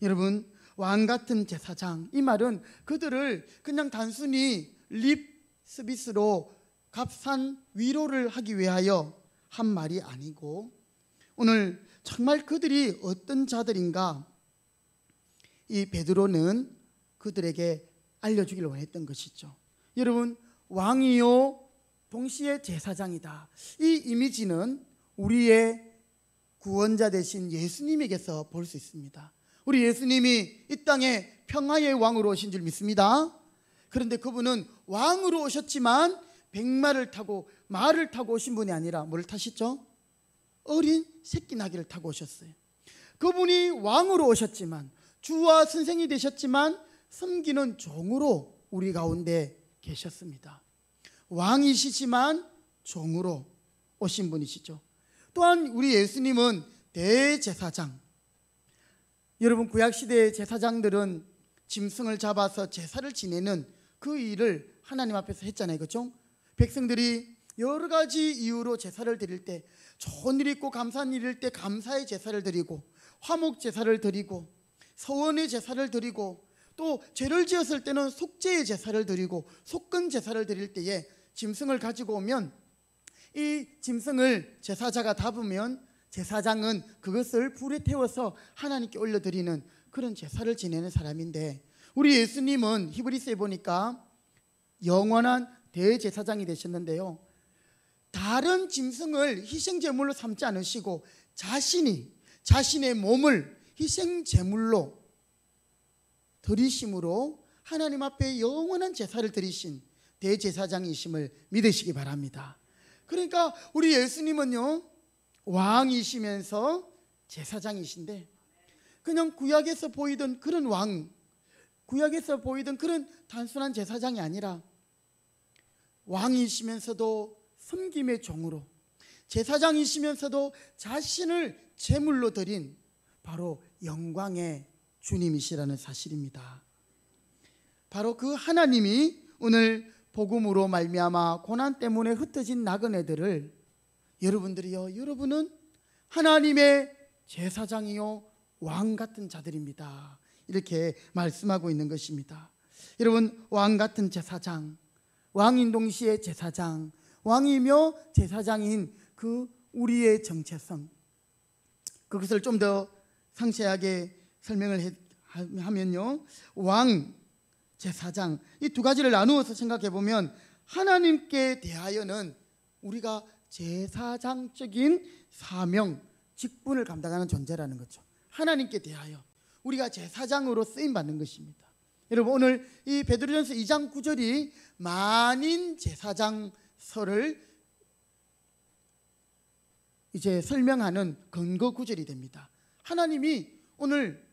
여러분, 왕 같은 제사장, 이 말은 그들을 그냥 단순히 립 서비스로 값싼 위로를 하기 위하여 한 말이 아니고, 오늘 정말 그들이 어떤 자들인가 이 베드로는 그들에게 알려주기를 원했던 것이죠. 여러분, 왕이요 동시에 제사장이다, 이 이미지는 우리의 구원자 되신 예수님에게서 볼 수 있습니다. 우리 예수님이 이 땅에 평화의 왕으로 오신 줄 믿습니다. 그런데 그분은 왕으로 오셨지만 백마를 타고 말을 타고 오신 분이 아니라 뭘 타셨죠? 어린 새끼 나귀를 타고 오셨어요. 그분이 왕으로 오셨지만, 주와 선생이 되셨지만 섬기는 종으로 우리 가운데 계셨습니다. 왕이시지만 종으로 오신 분이시죠. 또한 우리 예수님은 대제사장. 여러분, 구약시대의 제사장들은 짐승을 잡아서 제사를 지내는 그 일을 하나님 앞에서 했잖아요. 그렇죠? 백성들이 여러 가지 이유로 제사를 드릴 때, 좋은 일 있고 감사한 일일 때 감사의 제사를 드리고, 화목 제사를 드리고, 서원의 제사를 드리고, 또 죄를 지었을 때는 속죄의 제사를 드리고, 속건 제사를 드릴 때에 짐승을 가지고 오면 이 짐승을 제사자가 잡으면 제사장은 그것을 불에 태워서 하나님께 올려드리는 그런 제사를 지내는 사람인데, 우리 예수님은 히브리서에 보니까 영원한 대제사장이 되셨는데요, 다른 짐승을 희생제물로 삼지 않으시고 자신의 몸을 희생제물로 드리심으로 하나님 앞에 영원한 제사를 드리신 대제사장이심을 믿으시기 바랍니다. 그러니까 우리 예수님은요, 왕이시면서 제사장이신데, 그냥 구약에서 보이던 그런 왕, 구약에서 보이던 그런 단순한 제사장이 아니라 왕이시면서도 섬김의 종으로, 제사장이시면서도 자신을 제물로 드린 바로 영광의 주님이시라는 사실입니다. 바로 그 하나님이 오늘 복음으로 말미암아 고난 때문에 흩어진 나그네들을 여러분들이요, 여러분은 하나님의 제사장이요 왕 같은 자들입니다, 이렇게 말씀하고 있는 것입니다. 여러분, 왕 같은 제사장, 왕인 동시에 제사장, 왕이며 제사장인 그 우리의 정체성, 그것을 좀 더 상세하게 설명을 하면요, 왕, 제사장, 이 두 가지를 나누어서 생각해 보면 하나님께 대하여는 우리가 제사장적인 사명, 직분을 감당하는 존재라는 거죠. 하나님께 대하여 우리가 제사장으로 쓰임 받는 것입니다. 여러분, 오늘 이 베드로전서 2장 9절이 만인 제사장서를 이제 설명하는 근거 구절이 됩니다. 하나님이 오늘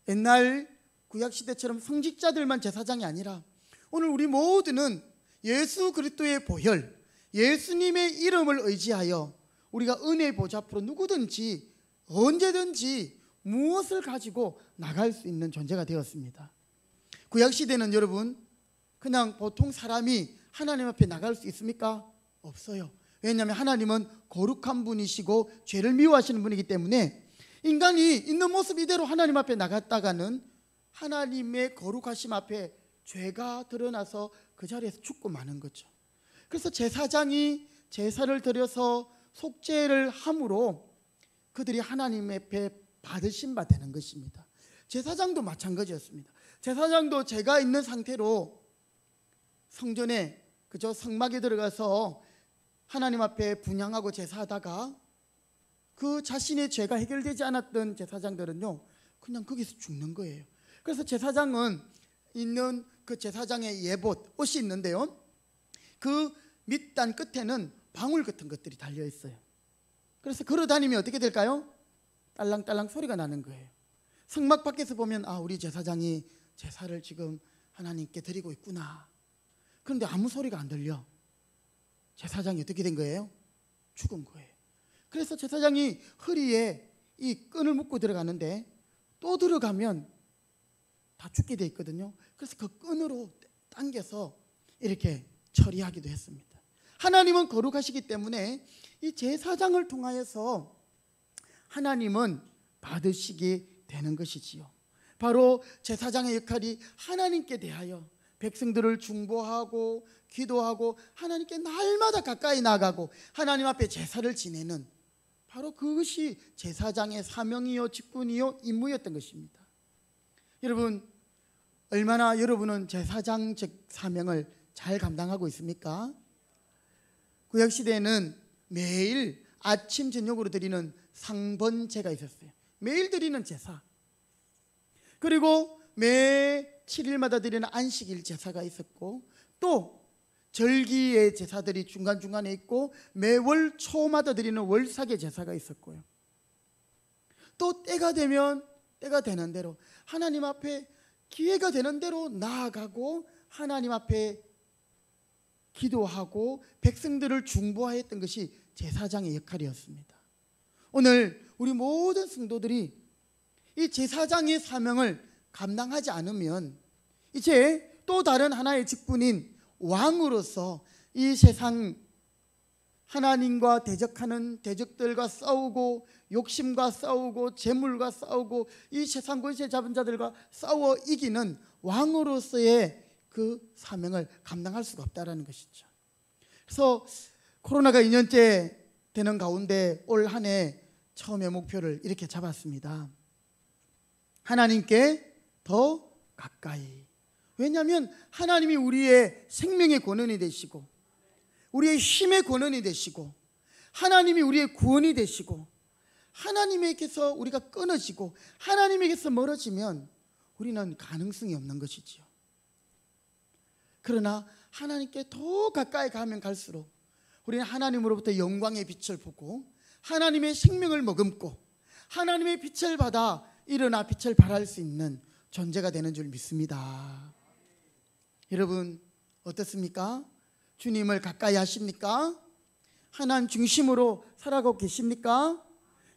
옛날 구약시대처럼 성직자들만 제사장이 아니라 오늘 우리 모두는 예수 그리스도의 보혈, 예수님의 이름을 의지하여 우리가 은혜의 보좌 앞으로 누구든지 언제든지 무엇을 가지고 나갈 수 있는 존재가 되었습니다. 구약시대는 여러분, 그냥 보통 사람이 하나님 앞에 나갈 수 있습니까? 없어요. 왜냐하면 하나님은 거룩한 분이시고 죄를 미워하시는 분이기 때문에 인간이 있는 모습 이대로 하나님 앞에 나갔다가는 하나님의 거룩하심 앞에 죄가 드러나서 그 자리에서 죽고 마는 거죠. 그래서 제사장이 제사를 드려서 속죄를 함으로 그들이 하나님 앞에 받으신 바 되는 것입니다. 제사장도 마찬가지였습니다. 제사장도 죄가 있는 상태로 성전에 그저 성막에 들어가서 하나님 앞에 분향하고 제사하다가 그 자신의 죄가 해결되지 않았던 제사장들은요 그냥 거기서 죽는 거예요. 그래서 제사장은 있는 그 제사장의 예봇 옷이 있는데요, 그 밑단 끝에는 방울 같은 것들이 달려 있어요. 그래서 걸어 다니면 어떻게 될까요? 딸랑딸랑 소리가 나는 거예요. 성막 밖에서 보면 아, 우리 제사장이 제사를 지금 하나님께 드리고 있구나. 그런데 아무 소리가 안 들려. 제사장이 어떻게 된 거예요? 죽은 거예요. 그래서 제사장이 허리에 이 끈을 묶고 들어가는데 또 들어가면 다 죽게 돼 있거든요. 그래서 그 끈으로 당겨서 이렇게 처리하기도 했습니다. 하나님은 거룩하시기 때문에 이 제사장을 통하여서 하나님은 받으시게 되는 것이지요. 바로 제사장의 역할이 하나님께 대하여 백성들을 중보하고 기도하고 하나님께 날마다 가까이 나가고 하나님 앞에 제사를 지내는, 바로 그것이 제사장의 사명이요 직분이요 임무였던 것입니다. 여러분, 얼마나 여러분은 제사장적 사명을 잘 감당하고 있습니까? 구약시대에는 매일 아침 저녁으로 드리는 상번제가 있었어요. 매일 드리는 제사, 그리고 매 7일마다 드리는 안식일 제사가 있었고, 또 절기의 제사들이 중간중간에 있고 매월 초마다 드리는 월삭의 제사가 있었고요. 또 때가 되면 때가 되는 대로 하나님 앞에 기회가 되는 대로 나아가고 하나님 앞에 기도하고 백성들을 중보하였던 것이 제사장의 역할이었습니다. 오늘 우리 모든 성도들이 이 제사장의 사명을 감당하지 않으면 이제 또 다른 하나의 직분인 왕으로서 이 세상 하나님과 대적하는 대적들과 싸우고 욕심과 싸우고 재물과 싸우고 이 세상 권세 잡은 자들과 싸워 이기는 왕으로서의 그 사명을 감당할 수가 없다라는 것이죠. 그래서 코로나가 2년째 되는 가운데 올 한 해 처음에 목표를 이렇게 잡았습니다. 하나님께 더 가까이. 왜냐하면 하나님이 우리의 생명의 권원이 되시고 우리의 힘의 권원이 되시고 하나님이 우리의 구원이 되시고, 하나님에게서 우리가 끊어지고 하나님에게서 멀어지면 우리는 가능성이 없는 것이지요. 그러나 하나님께 더 가까이 가면 갈수록 우리는 하나님으로부터 영광의 빛을 보고 하나님의 생명을 머금고 하나님의 빛을 받아 일어나 빛을 발할 수 있는 존재가 되는 줄 믿습니다. 여러분 어떻습니까? 주님을 가까이 하십니까? 하나님 중심으로 살아가고 계십니까?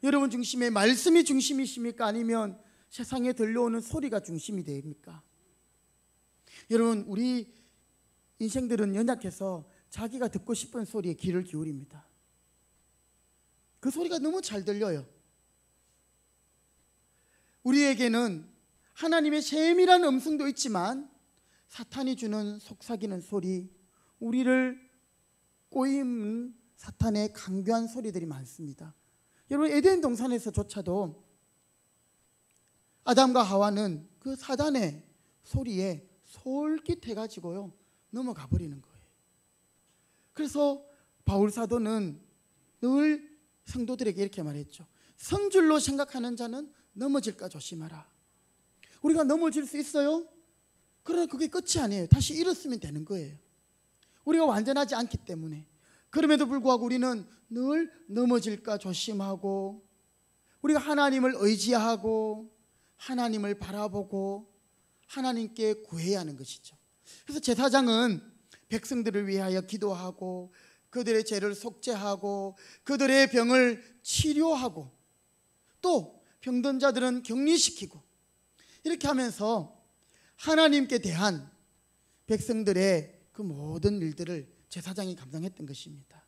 여러분 중심의 말씀이 중심이십니까? 아니면 세상에 들려오는 소리가 중심이 됩니까? 여러분, 우리 인생들은 연약해서 자기가 듣고 싶은 소리에 귀를 기울입니다. 그 소리가 너무 잘 들려요. 우리에게는 하나님의 세밀한 음성도 있지만 사탄이 주는 속삭이는 소리, 우리를 꼬임은 사탄의 강교한 소리들이 많습니다. 여러분, 에덴 동산에서조차도 아담과 하와는 그 사단의 소리에 솔깃해가지고요 넘어가 버리는 거예요. 그래서 바울 사도는 늘 성도들에게 이렇게 말했죠. 성줄로 생각하는 자는 넘어질까 조심하라. 우리가 넘어질 수 있어요. 그러나 그게 끝이 아니에요. 다시 일어서면 되는 거예요. 우리가 완전하지 않기 때문에. 그럼에도 불구하고 우리는 늘 넘어질까 조심하고 우리가 하나님을 의지하고 하나님을 바라보고 하나님께 구해야 하는 것이죠. 그래서 제사장은 백성들을 위하여 기도하고 그들의 죄를 속죄하고 그들의 병을 치료하고 또 병든 자들은 격리시키고 이렇게 하면서 하나님께 대한 백성들의 그 모든 일들을 제사장이 감당했던 것입니다.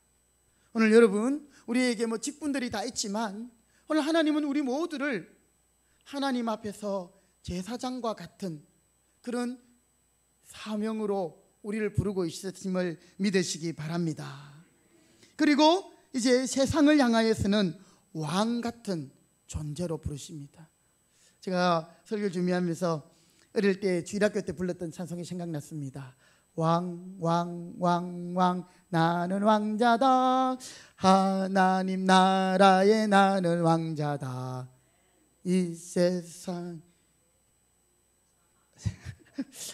오늘 여러분, 우리에게 직분들이 다 있지만 오늘 하나님은 우리 모두를 하나님 앞에서 제사장과 같은 그런 사명으로 우리를 부르고 있음을 믿으시기 바랍니다. 그리고 이제 세상을 향하여서는 왕 같은 존재로 부르십니다. 제가 설교 준비하면서 어릴 때 주일학교 때 불렀던 찬송이 생각났습니다. 왕 나는 왕자다. 하나님 나라에 나는 왕자다. 이 세상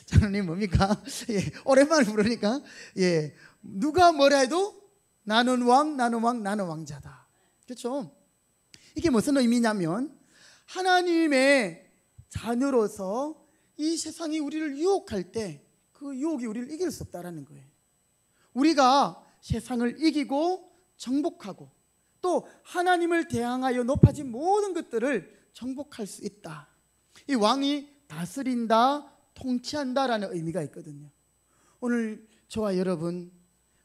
장로님 뭡니까? 예, 오랜만에 부르니까 누가 뭐라 해도 나는 나는 왕자다. 그렇죠? 이게 무슨 의미냐면 하나님의 자녀로서 이 세상이 우리를 유혹할 때 그 유혹이 우리를 이길 수 없다라는 거예요. 우리가 세상을 이기고 정복하고 또 하나님을 대항하여 높아진 모든 것들을 정복할 수 있다. 이 왕이 다스린다, 통치한다라는 의미가 있거든요. 오늘 저와 여러분,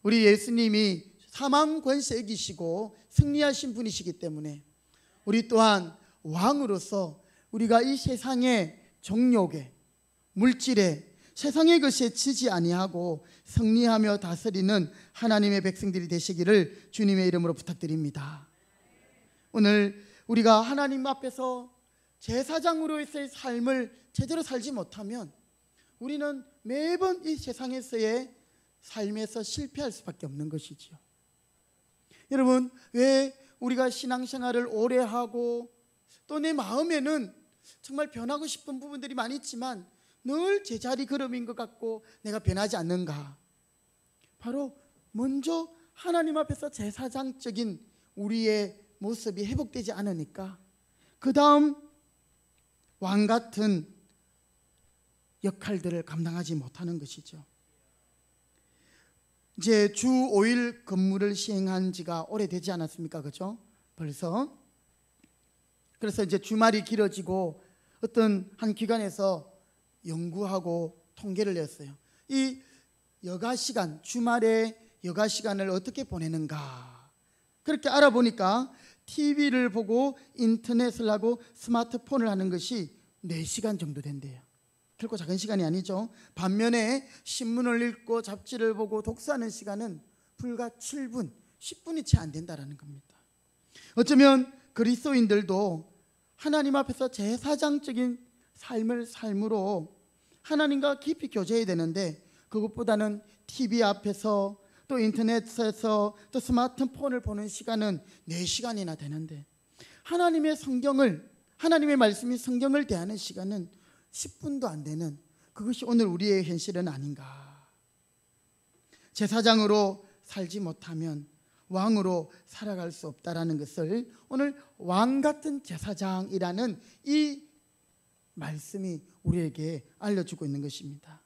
우리 예수님이 사망 권세 이기시고 승리하신 분이시기 때문에 우리 또한 왕으로서 우리가 이 세상의 정욕에, 물질에, 세상의 것에 지지 아니하고 승리하며 다스리는 하나님의 백성들이 되시기를 주님의 이름으로 부탁드립니다. 오늘 우리가 하나님 앞에서 제사장으로서의 삶을 제대로 살지 못하면 우리는 매번 이 세상에서의 삶에서 실패할 수밖에 없는 것이지요. 여러분, 왜 우리가 신앙생활을 오래 하고 또 내 마음에는 정말 변하고 싶은 부분들이 많이 있지만 늘 제자리 걸음인 것 같고 내가 변하지 않는가? 바로 먼저 하나님 앞에서 제사장적인 우리의 모습이 회복되지 않으니까 그 다음 왕 같은 역할들을 감당하지 못하는 것이죠. 이제 주 5일 근무를 시행한 지가 오래되지 않았습니까? 그렇죠? 벌써. 그래서 이제 주말이 길어지고 어떤 한 기관에서 연구하고 통계를 냈어요. 이 여가 시간, 주말에 여가 시간을 어떻게 보내는가? 그렇게 알아보니까 TV를 보고 인터넷을 하고 스마트폰을 하는 것이 4시간 정도 된대요. 결코 작은 시간이 아니죠. 반면에 신문을 읽고 잡지를 보고 독서하는 시간은 불과 7분, 10분이 채 안 된다는 겁니다. 어쩌면 그리스도인들도 하나님 앞에서 제사장적인 삶을 삶으로 하나님과 깊이 교제해야 되는데 그것보다는 TV 앞에서 또 인터넷에서 또 스마트폰을 보는 시간은 4시간이나 되는데 하나님의 성경을, 하나님의 말씀이 성경을 대하는 시간은 10분도 안 되는, 그것이 오늘 우리의 현실은 아닌가. 제사장으로 살지 못하면 왕으로 살아갈 수 없다라는 것을 오늘 왕 같은 제사장이라는 이 말씀이 우리에게 알려주고 있는 것입니다.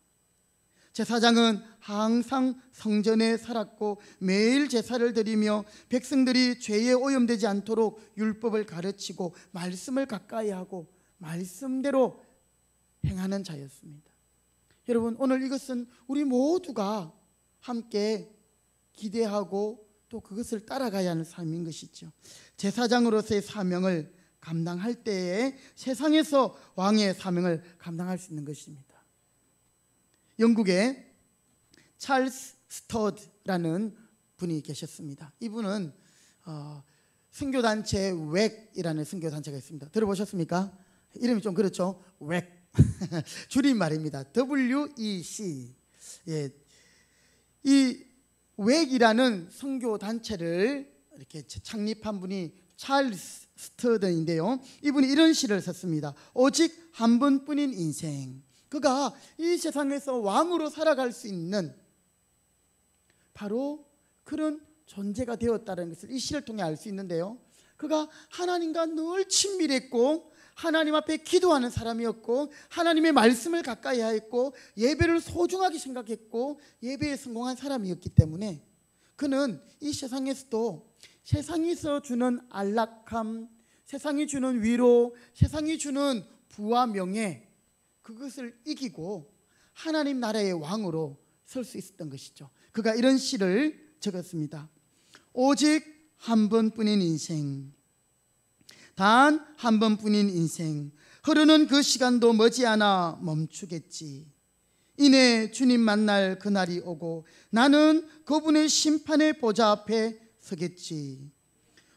제사장은 항상 성전에 살았고 매일 제사를 드리며 백성들이 죄에 오염되지 않도록 율법을 가르치고 말씀을 가까이 하고 말씀대로 행하는 자였습니다. 여러분, 오늘 이것은 우리 모두가 함께 기대하고 또 그것을 따라가야 하는 삶인 것이죠. 제사장으로서의 사명을 감당할 때에 세상에서 왕의 사명을 감당할 수 있는 것입니다. 영국에 찰스 스터드라는 분이 계셨습니다. 이분은 선교단체 웩이라는 선교단체가 있습니다. 들어보셨습니까? 이름이 좀 그렇죠. 웩 줄임말입니다. WEC. 예, 이 웩이라는 선교단체를 이렇게 창립한 분이 찰스 스터드인데요. 이분이 이런 시를 썼습니다. 오직 한 번뿐인 인생. 그가 이 세상에서 왕으로 살아갈 수 있는 바로 그런 존재가 되었다는 것을 이 시를 통해 알 수 있는데요. 그가 하나님과 늘 친밀했고 하나님 앞에 기도하는 사람이었고 하나님의 말씀을 가까이 하였고 예배를 소중하게 생각했고 예배에 성공한 사람이었기 때문에 그는 이 세상에서도 세상에서 주는 안락함, 세상이 주는 위로, 세상이 주는 부와 명예, 그것을 이기고 하나님 나라의 왕으로 설 수 있었던 것이죠. 그가 이런 시를 적었습니다. 오직 한 번뿐인 인생, 단 한 번뿐인 인생, 흐르는 그 시간도 머지않아 멈추겠지. 이내 주님 만날 그날이 오고 나는 그분의 심판의 보좌 앞에 서겠지.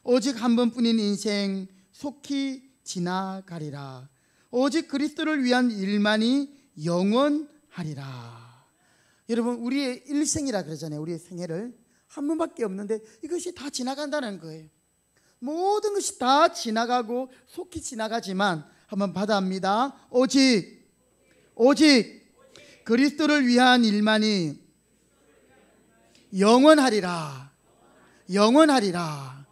오직 한 번뿐인 인생 속히 지나가리라. 오직 그리스도를 위한 일만이 영원하리라. 여러분, 우리의 일생이라 그러잖아요. 우리의 생애를 한 번밖에 없는데 이것이 다 지나간다는 거예요. 모든 것이 다 지나가고 속히 지나가지만 한번 받아합니다. 오직 그리스도를 위한 일만이 영원하리라. 영원하리라.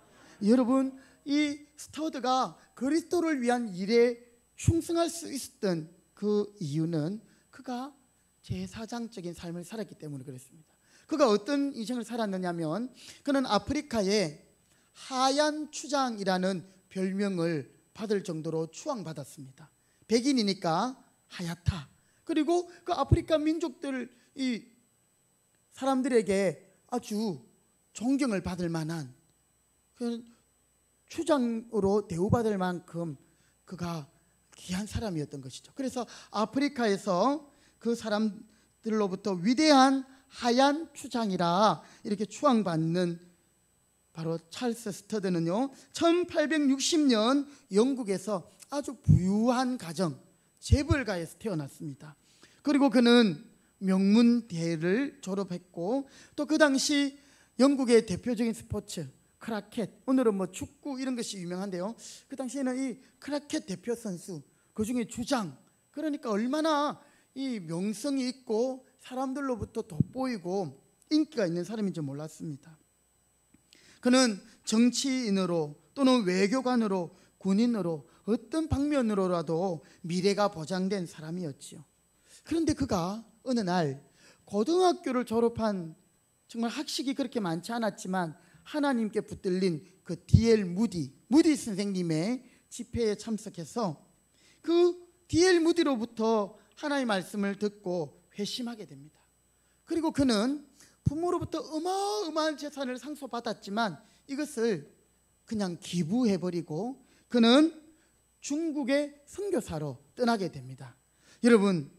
여러분, 이 스터드가 그리스도를 위한 일에 충성할 수 있었던 그 이유는 그가 제사장적인 삶을 살았기 때문에 그렇습니다. 그가 어떤 인생을 살았느냐면 그는 아프리카에 하얀 추장이라는 별명을 받을 정도로 추앙받았습니다. 백인이니까 하얗다. 그리고 그 아프리카 민족들 이 사람들에게 아주 존경을 받을 만한 그 추장으로 대우받을 만큼 그가 귀한 사람이었던 것이죠. 그래서 아프리카에서 그 사람들로부터 위대한 하얀 추장이라 이렇게 추앙받는 바로 찰스 스터드는요, 1860년 영국에서 아주 부유한 가정 재벌가에서 태어났습니다. 그리고 그는 명문대를 졸업했고 또 그 당시 영국의 대표적인 스포츠 크라켓, 오늘은 뭐 축구 이런 것이 유명한데요, 그 당시에는 이 크라켓 대표 선수, 그 중에 주장, 그러니까 얼마나 이 명성이 있고 사람들로부터 돋보이고 인기가 있는 사람인지 몰랐습니다. 그는 정치인으로 또는 외교관으로 군인으로 어떤 방면으로라도 미래가 보장된 사람이었지요. 그런데 그가 어느 날 고등학교를 졸업한 정말 학식이 그렇게 많지 않았지만 하나님께 붙들린 그 D.L. 무디 선생님의 집회에 참석해서 그 D.L. 무디로부터 하나님의 말씀을 듣고 회심하게 됩니다. 그리고 그는 부모로부터 어마어마한 재산을 상속받았지만 이것을 그냥 기부해버리고 그는 중국의 선교사로 떠나게 됩니다. 여러분,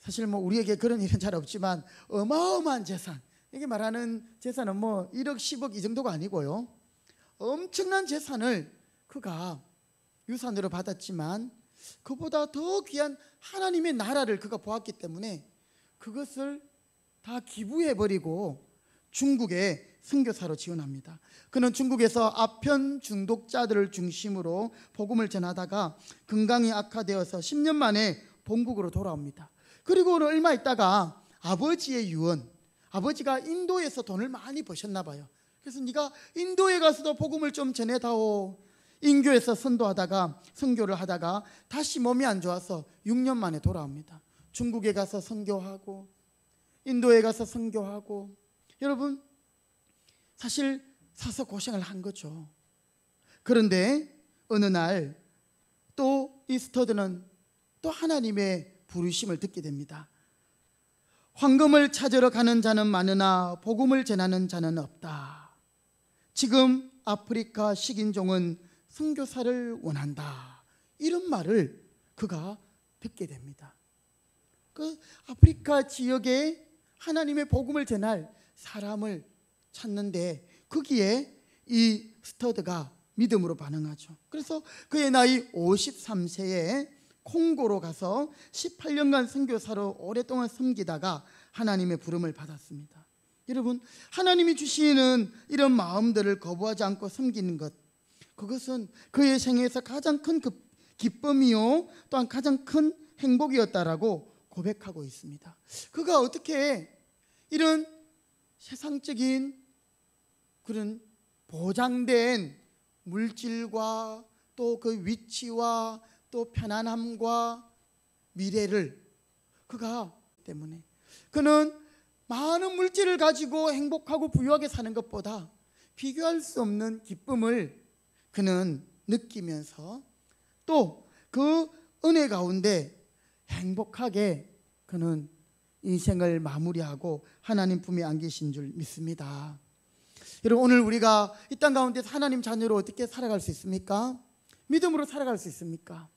사실 뭐 우리에게 그런 일은 잘 없지만 어마어마한 재산, 이게 말하는 재산은 뭐 1억 10억 이 정도가 아니고요, 엄청난 재산을 그가 유산으로 받았지만 그보다 더 귀한 하나님의 나라를 그가 보았기 때문에 그것을 다 기부해버리고 중국의 선교사로 지원합니다. 그는 중국에서 아편 중독자들을 중심으로 복음을 전하다가 건강이 악화되어서 10년 만에 본국으로 돌아옵니다. 그리고는 얼마 있다가 아버지의 유언, 아버지가 인도에서 돈을 많이 버셨나 봐요. 그래서 네가 인도에 가서도 복음을 좀 전해다오. 인교에서 선교를 하다가 다시 몸이 안 좋아서 6년 만에 돌아옵니다. 중국에 가서 선교하고 인도에 가서 선교하고, 여러분 사실 사서 고생을 한 거죠. 그런데 어느 날 또 이 스터드는 또 하나님의 부르심을 듣게 됩니다. 황금을 찾으러 가는 자는 많으나 복음을 전하는 자는 없다. 지금 아프리카 식인종은 선교사를 원한다. 이런 말을 그가 듣게 됩니다. 그 아프리카 지역에 하나님의 복음을 전할 사람을 찾는데 거기에 이 스터드가 믿음으로 반응하죠. 그래서 그의 나이 53세에 콩고로 가서 18년간 선교사로 오랫동안 섬기다가 하나님의 부름을 받았습니다. 여러분, 하나님이 주시는 이런 마음들을 거부하지 않고 섬기는 것, 그것은 그의 생애에서 가장 큰 기쁨이요 또한 가장 큰 행복이었다라고 고백하고 있습니다. 그가 어떻게 이런 세상적인 그런 보장된 물질과 또 그 위치와 또 편안함과 미래를 그가 때문에 그는 많은 물질을 가지고 행복하고 부유하게 사는 것보다 비교할 수 없는 기쁨을 그는 느끼면서 또 그 은혜 가운데 행복하게 그는 인생을 마무리하고 하나님 품에 안기신 줄 믿습니다. 여러분, 오늘 우리가 이 땅 가운데서 하나님 자녀로 어떻게 살아갈 수 있습니까? 믿음으로 살아갈 수 있습니까?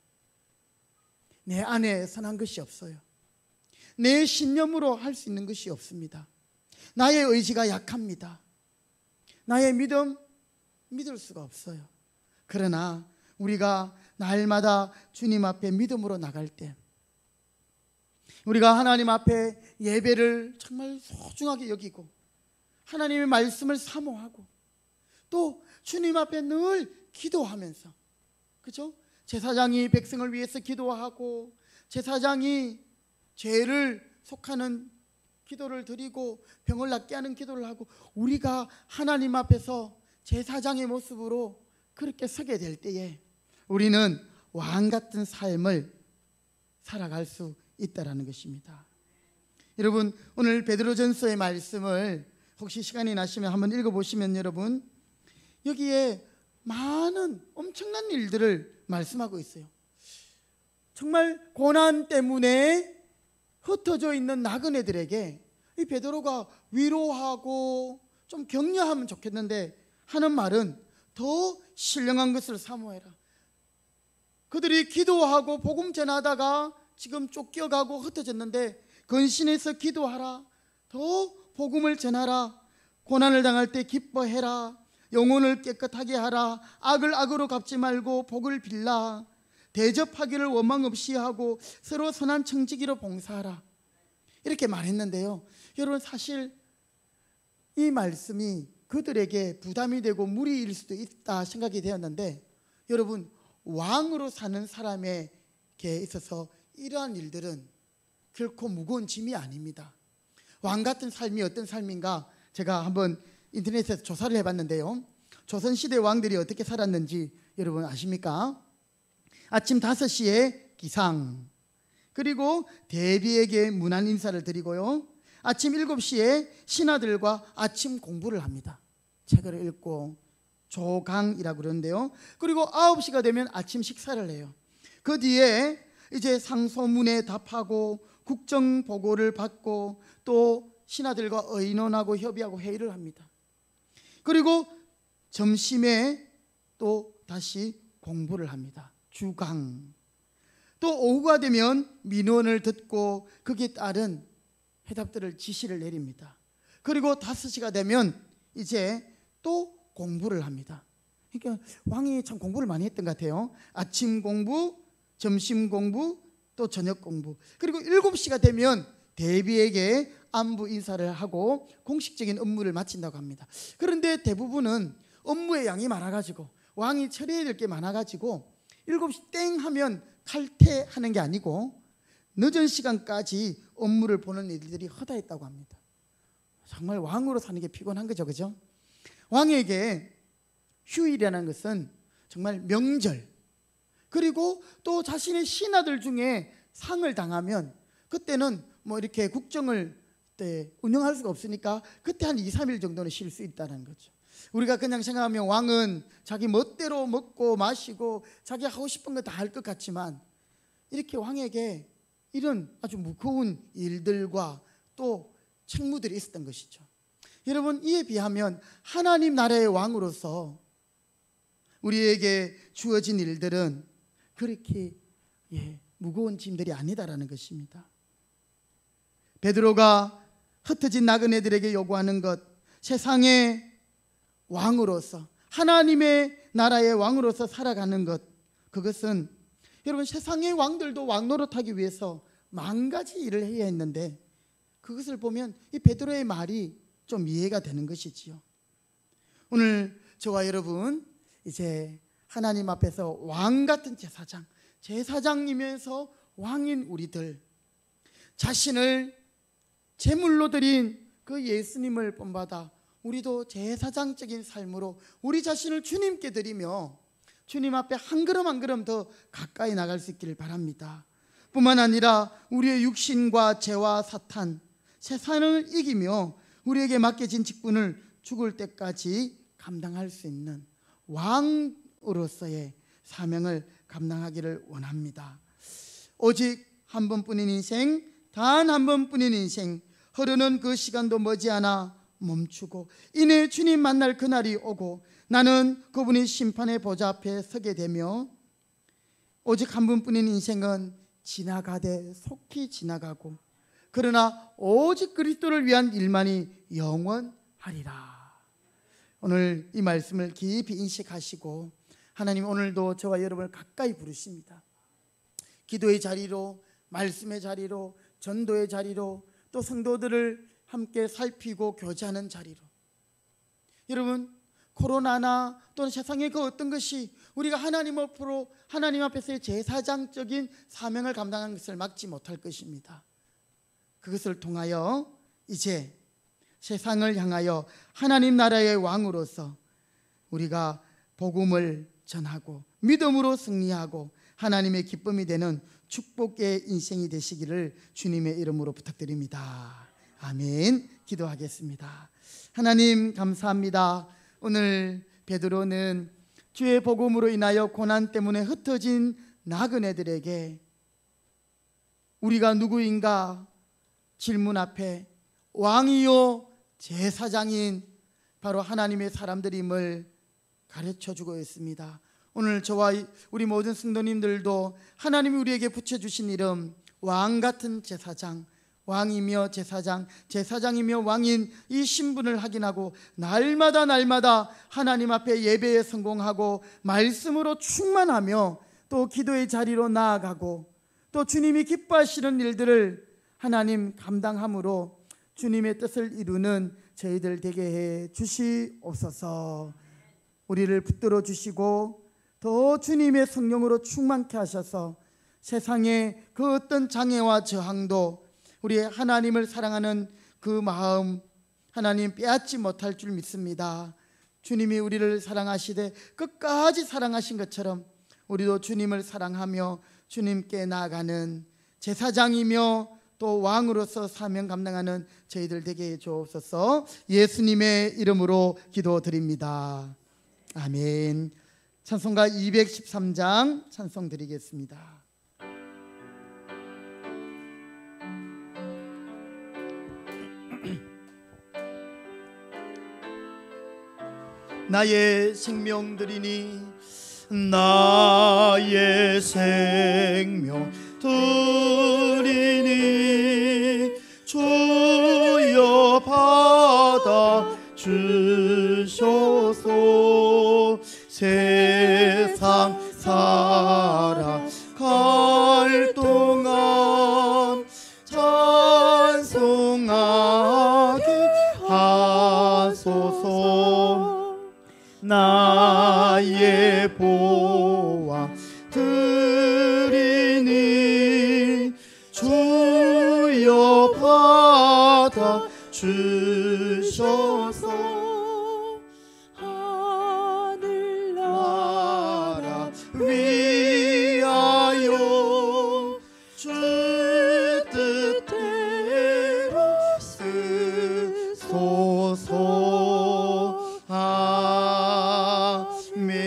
내 안에 선한 것이 없어요. 내 신념으로 할 수 있는 것이 없습니다. 나의 의지가 약합니다. 나의 믿음 믿을 수가 없어요. 그러나 우리가 날마다 주님 앞에 믿음으로 나갈 때, 우리가 하나님 앞에 예배를 정말 소중하게 여기고 하나님의 말씀을 사모하고 또 주님 앞에 늘 기도하면서, 그죠? 제사장이 백성을 위해서 기도하고 제사장이 죄를 속하는 기도를 드리고 병을 낫게 하는 기도를 하고, 우리가 하나님 앞에서 제사장의 모습으로 그렇게 서게 될 때에 우리는 왕 같은 삶을 살아갈 수 있다라는 것입니다. 여러분, 오늘 베드로전서의 말씀을 혹시 시간이 나시면 한번 읽어보시면 여러분, 여기에 많은 엄청난 일들을 말씀하고 있어요. 정말 고난 때문에 흩어져 있는 나그네들에게 이 베드로가 위로하고 좀 격려하면 좋겠는데 하는 말은, 더 신령한 것을 사모해라. 그들이 기도하고 복음 전하다가 지금 쫓겨가고 흩어졌는데 근신해서 기도하라. 더 복음을 전하라. 고난을 당할 때 기뻐해라. 영혼을 깨끗하게 하라. 악을 악으로 갚지 말고 복을 빌라. 대접하기를 원망 없이 하고 서로 선한 청지기로 봉사하라. 이렇게 말했는데요, 여러분, 사실 이 말씀이 그들에게 부담이 되고 무리일 수도 있다 생각이 되었는데, 여러분, 왕으로 사는 사람에게 있어서 이러한 일들은 결코 무거운 짐이 아닙니다. 왕 같은 삶이 어떤 삶인가, 제가 한번 인터넷에서 조사를 해봤는데요, 조선시대 왕들이 어떻게 살았는지 여러분 아십니까? 아침 5시에 기상, 그리고 대비에게 문안 인사를 드리고요, 아침 7시에 신하들과 아침 공부를 합니다. 책을 읽고 조강이라고 그러는데요, 그리고 9시가 되면 아침 식사를 해요. 그 뒤에 이제 상소문에 답하고 국정 보고를 받고 또 신하들과 의논하고 협의하고 회의를 합니다. 그리고 점심에 또 다시 공부를 합니다. 주강. 또 오후가 되면 민원을 듣고 거기에 따른 해답들을 지시를 내립니다. 그리고 5시가 되면 이제 또 공부를 합니다. 그러니까 왕이 참 공부를 많이 했던 것 같아요. 아침 공부, 점심 공부, 또 저녁 공부. 그리고 7시가 되면 대비에게 안부 인사를 하고 공식적인 업무를 마친다고 합니다. 그런데 대부분은 업무의 양이 많아가지고, 왕이 처리해야 될 게 많아가지고 7시 땡 하면 칼퇴하는 게 아니고 늦은 시간까지 업무를 보는 일들이 허다했다고 합니다. 정말 왕으로 사는 게 피곤한 거죠, 그죠? 왕에게 휴일이라는 것은 정말 명절, 그리고 또 자신의 신하들 중에 상을 당하면 그때는 뭐 이렇게 국정을 운영할 수가 없으니까 그때 한 2, 3일 정도는 쉴 수 있다는 거죠. 우리가 그냥 생각하면 왕은 자기 멋대로 먹고 마시고 자기 하고 싶은 거 다 할 것 같지만, 이렇게 왕에게 이런 아주 무거운 일들과 또 책무들이 있었던 것이죠. 여러분, 이에 비하면 하나님 나라의 왕으로서 우리에게 주어진 일들은 그렇게 무거운 짐들이 아니다라는 것입니다. 베드로가 흩어진 나그네들에게 요구하는 것, 세상의 왕으로서, 하나님의 나라의 왕으로서 살아가는 것, 그것은 여러분, 세상의 왕들도 왕 노릇하기 위해서 만 가지 일을 해야 했는데, 그것을 보면 이 베드로의 말이 좀 이해가 되는 것이지요. 오늘 저와 여러분, 이제 하나님 앞에서 왕 같은 제사장이면서 왕인 우리들, 자신을 제물로 드린 그 예수님을 본받아 우리도 제사장적인 삶으로 우리 자신을 주님께 드리며 주님 앞에 한 걸음 한 걸음 더 가까이 나갈 수 있기를 바랍니다. 뿐만 아니라 우리의 육신과 죄와 사탄, 세상을 이기며 우리에게 맡겨진 직분을 죽을 때까지 감당할 수 있는 왕으로서의 사명을 감당하기를 원합니다. 오직 한 번뿐인 인생, 단 한 번뿐인 인생, 흐르는 그 시간도 머지않아 멈추고 이내 주님 만날 그날이 오고 나는 그분의 심판의 보좌 앞에 서게 되며, 오직 한 번뿐인 인생은 지나가되 속히 지나가고 그러나 오직 그리스도를 위한 일만이 영원하리라. 오늘 이 말씀을 깊이 인식하시고 하나님 오늘도 저와 여러분을 가까이 부르십니다. 기도의 자리로, 말씀의 자리로, 전도의 자리로, 또 성도들을 함께 살피고 교제하는 자리로. 여러분, 코로나나 또는 세상의 그 어떤 것이 우리가 하나님 앞에서의 제사장적인 사명을 감당하는 것을 막지 못할 것입니다. 그것을 통하여 이제 세상을 향하여 하나님 나라의 왕으로서 우리가 복음을 전하고 믿음으로 승리하고 하나님의 기쁨이 되는 축복의 인생이 되시기를 주님의 이름으로 부탁드립니다. 아멘. 기도하겠습니다. 하나님 감사합니다. 오늘 베드로는 주의 복음으로 인하여 고난 때문에 흩어진 나그네들에게 우리가 누구인가 질문 앞에 왕이요 제사장인 바로 하나님의 사람들임을 가르쳐주고 있습니다. 오늘 저와 우리 모든 성도님들도 하나님이 우리에게 붙여주신 이름 왕같은 제사장, 왕이며 제사장, 제사장이며 왕인 이 신분을 확인하고 날마다 하나님 앞에 예배에 성공하고 말씀으로 충만하며 또 기도의 자리로 나아가고 또 주님이 기뻐하시는 일들을 하나님 감당함으로 주님의 뜻을 이루는 저희들 되게 해 주시옵소서. 우리를 붙들어 주시고 더 주님의 성령으로 충만케 하셔서 세상의 그 어떤 장애와 저항도 우리의 하나님을 사랑하는 그 마음 하나님 빼앗지 못할 줄 믿습니다. 주님이 우리를 사랑하시되 끝까지 사랑하신 것처럼 우리도 주님을 사랑하며 주님께 나아가는 제사장이며 또 왕으로서 사명 감당하는 저희들 되게 해 주옵소서. 예수님의 이름으로 기도드립니다. 아멘. 찬송가 213장 찬송 드리겠습니다. 나의 생명 드리니 나의 생명 드리니 주여 받아 주소서. 세상 살아갈 동안 찬송하게 하소서. 나의 보아 드리니 주여 받아 주소서. 하늘나라 위하여 주 뜻대로 쓰소서. 아멘.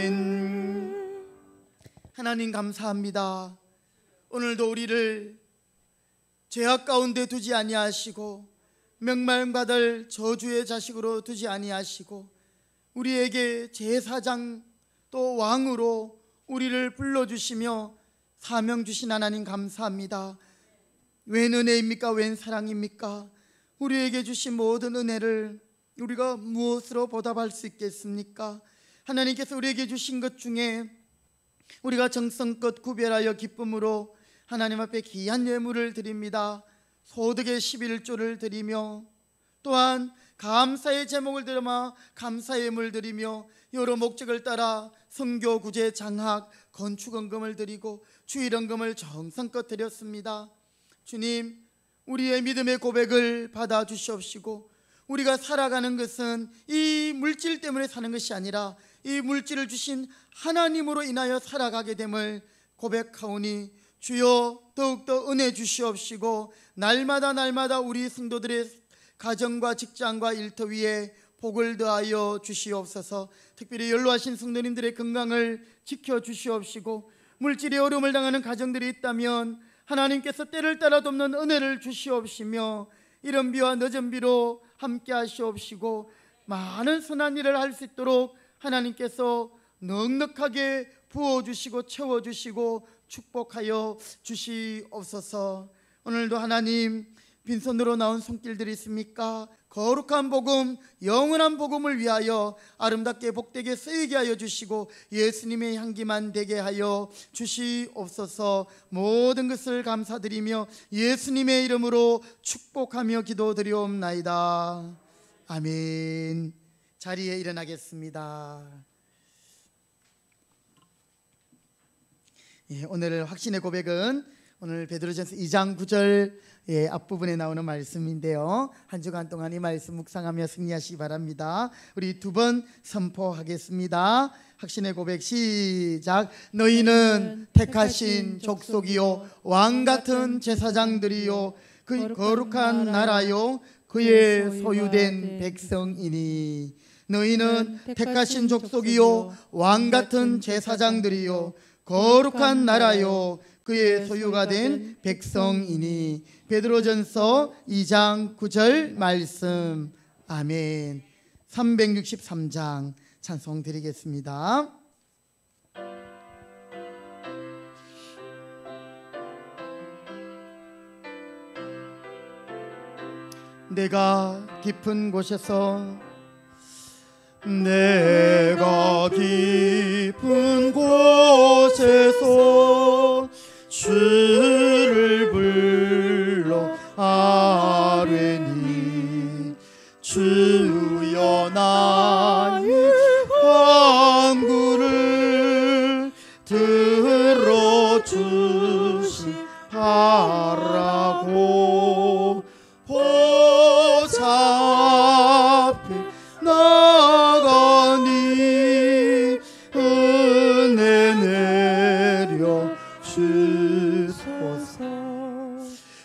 하나님 감사합니다. 오늘도 우리를 죄악 가운데 두지 아니하시고 명망받을 저주의 자식으로 두지 아니하시고 우리에게 제사장 또 왕으로 우리를 불러주시며 사명 주신 하나님 감사합니다. 웬 은혜입니까? 웬 사랑입니까? 우리에게 주신 모든 은혜를 우리가 무엇으로 보답할 수 있겠습니까? 하나님께서 우리에게 주신 것 중에 우리가 정성껏 구별하여 기쁨으로 하나님 앞에 귀한 예물을 드립니다. 소득의 11조를 드리며 또한 감사의 제목을 들어마 감사의 예물을 드리며 여러 목적을 따라 선교, 구제, 장학, 건축 헌금을 드리고 주일 헌금을 정성껏 드렸습니다. 주님, 우리의 믿음의 고백을 받아 주시옵시고 우리가 살아가는 것은 이 물질 때문에 사는 것이 아니라 이 물질을 주신 하나님으로 인하여 살아가게 됨을 고백하오니 주여 더욱더 은혜 주시옵시고 날마다 우리 성도들의 가정과 직장과 일터 위에 복을 더하여 주시옵소서. 특별히 연로하신 성도님들의 건강을 지켜주시옵시고 물질의 어려움을 당하는 가정들이 있다면 하나님께서 때를 따라 돕는 은혜를 주시옵시며 이른 비와 늦은 비로 함께 하시옵시고 많은 선한 일을 할 수 있도록 하나님께서 넉넉하게 부어주시고 채워주시고 축복하여 주시옵소서. 오늘도 하나님 빈손으로 나온 손길들이 있습니까? 거룩한 복음, 영원한 복음을 위하여 아름답게 복되게 쓰이게 하여 주시고 예수님의 향기만 되게 하여 주시옵소서. 모든 것을 감사드리며 예수님의 이름으로 축복하며 기도드리옵나이다. 아멘. 자리에 일어나겠습니다. 오늘 확신의 고백은 오늘 베드로전서 2장 9절 앞부분에 나오는 말씀인데요. 한 주간 동안 이 말씀 묵상하며 승리하시기 바랍니다. 우리 두 번 선포하겠습니다. 확신의 고백 시작. 너희는 택하신 족속이요 왕같은 제사장들이요 그 거룩한 나라요 그의 소유된 백성이니. 너희는 택하신 족속이요 왕같은 제사장들이요 거룩한 나라요 그의 소유가 된 백성이니. 베드로전서 2장 9절 말씀. 아멘. 363장 찬송 드리겠습니다. 내가 깊은 곳에서 내가 깊은 곳에서 주를 불러 아뢰니. 주여 나의 간구를 들어주시라고. 보좌 앞에 나가니 은혜 내려 주소서.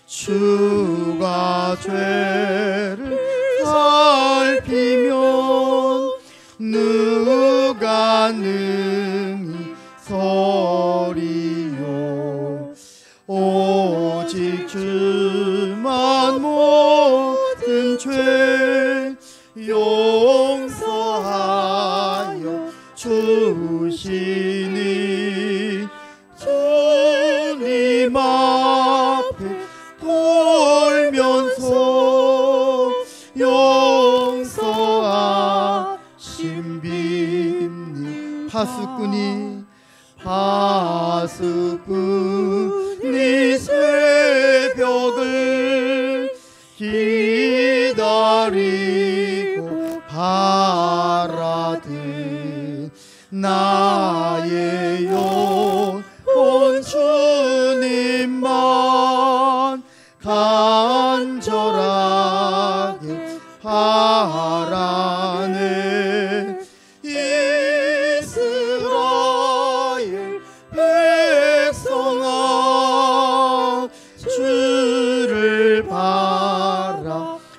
주가 죄를 살피면 누가 능히 서리요. 오직 주만 모든 죄 용서하여 주시니. 주님 앞에 돌면서 용서하신 빈님. 파수꾼이 새벽을 기다리고 바라듯 나의 영혼 주님만 간절하게 바라네. 이스라엘 백성아 주를 바라보아.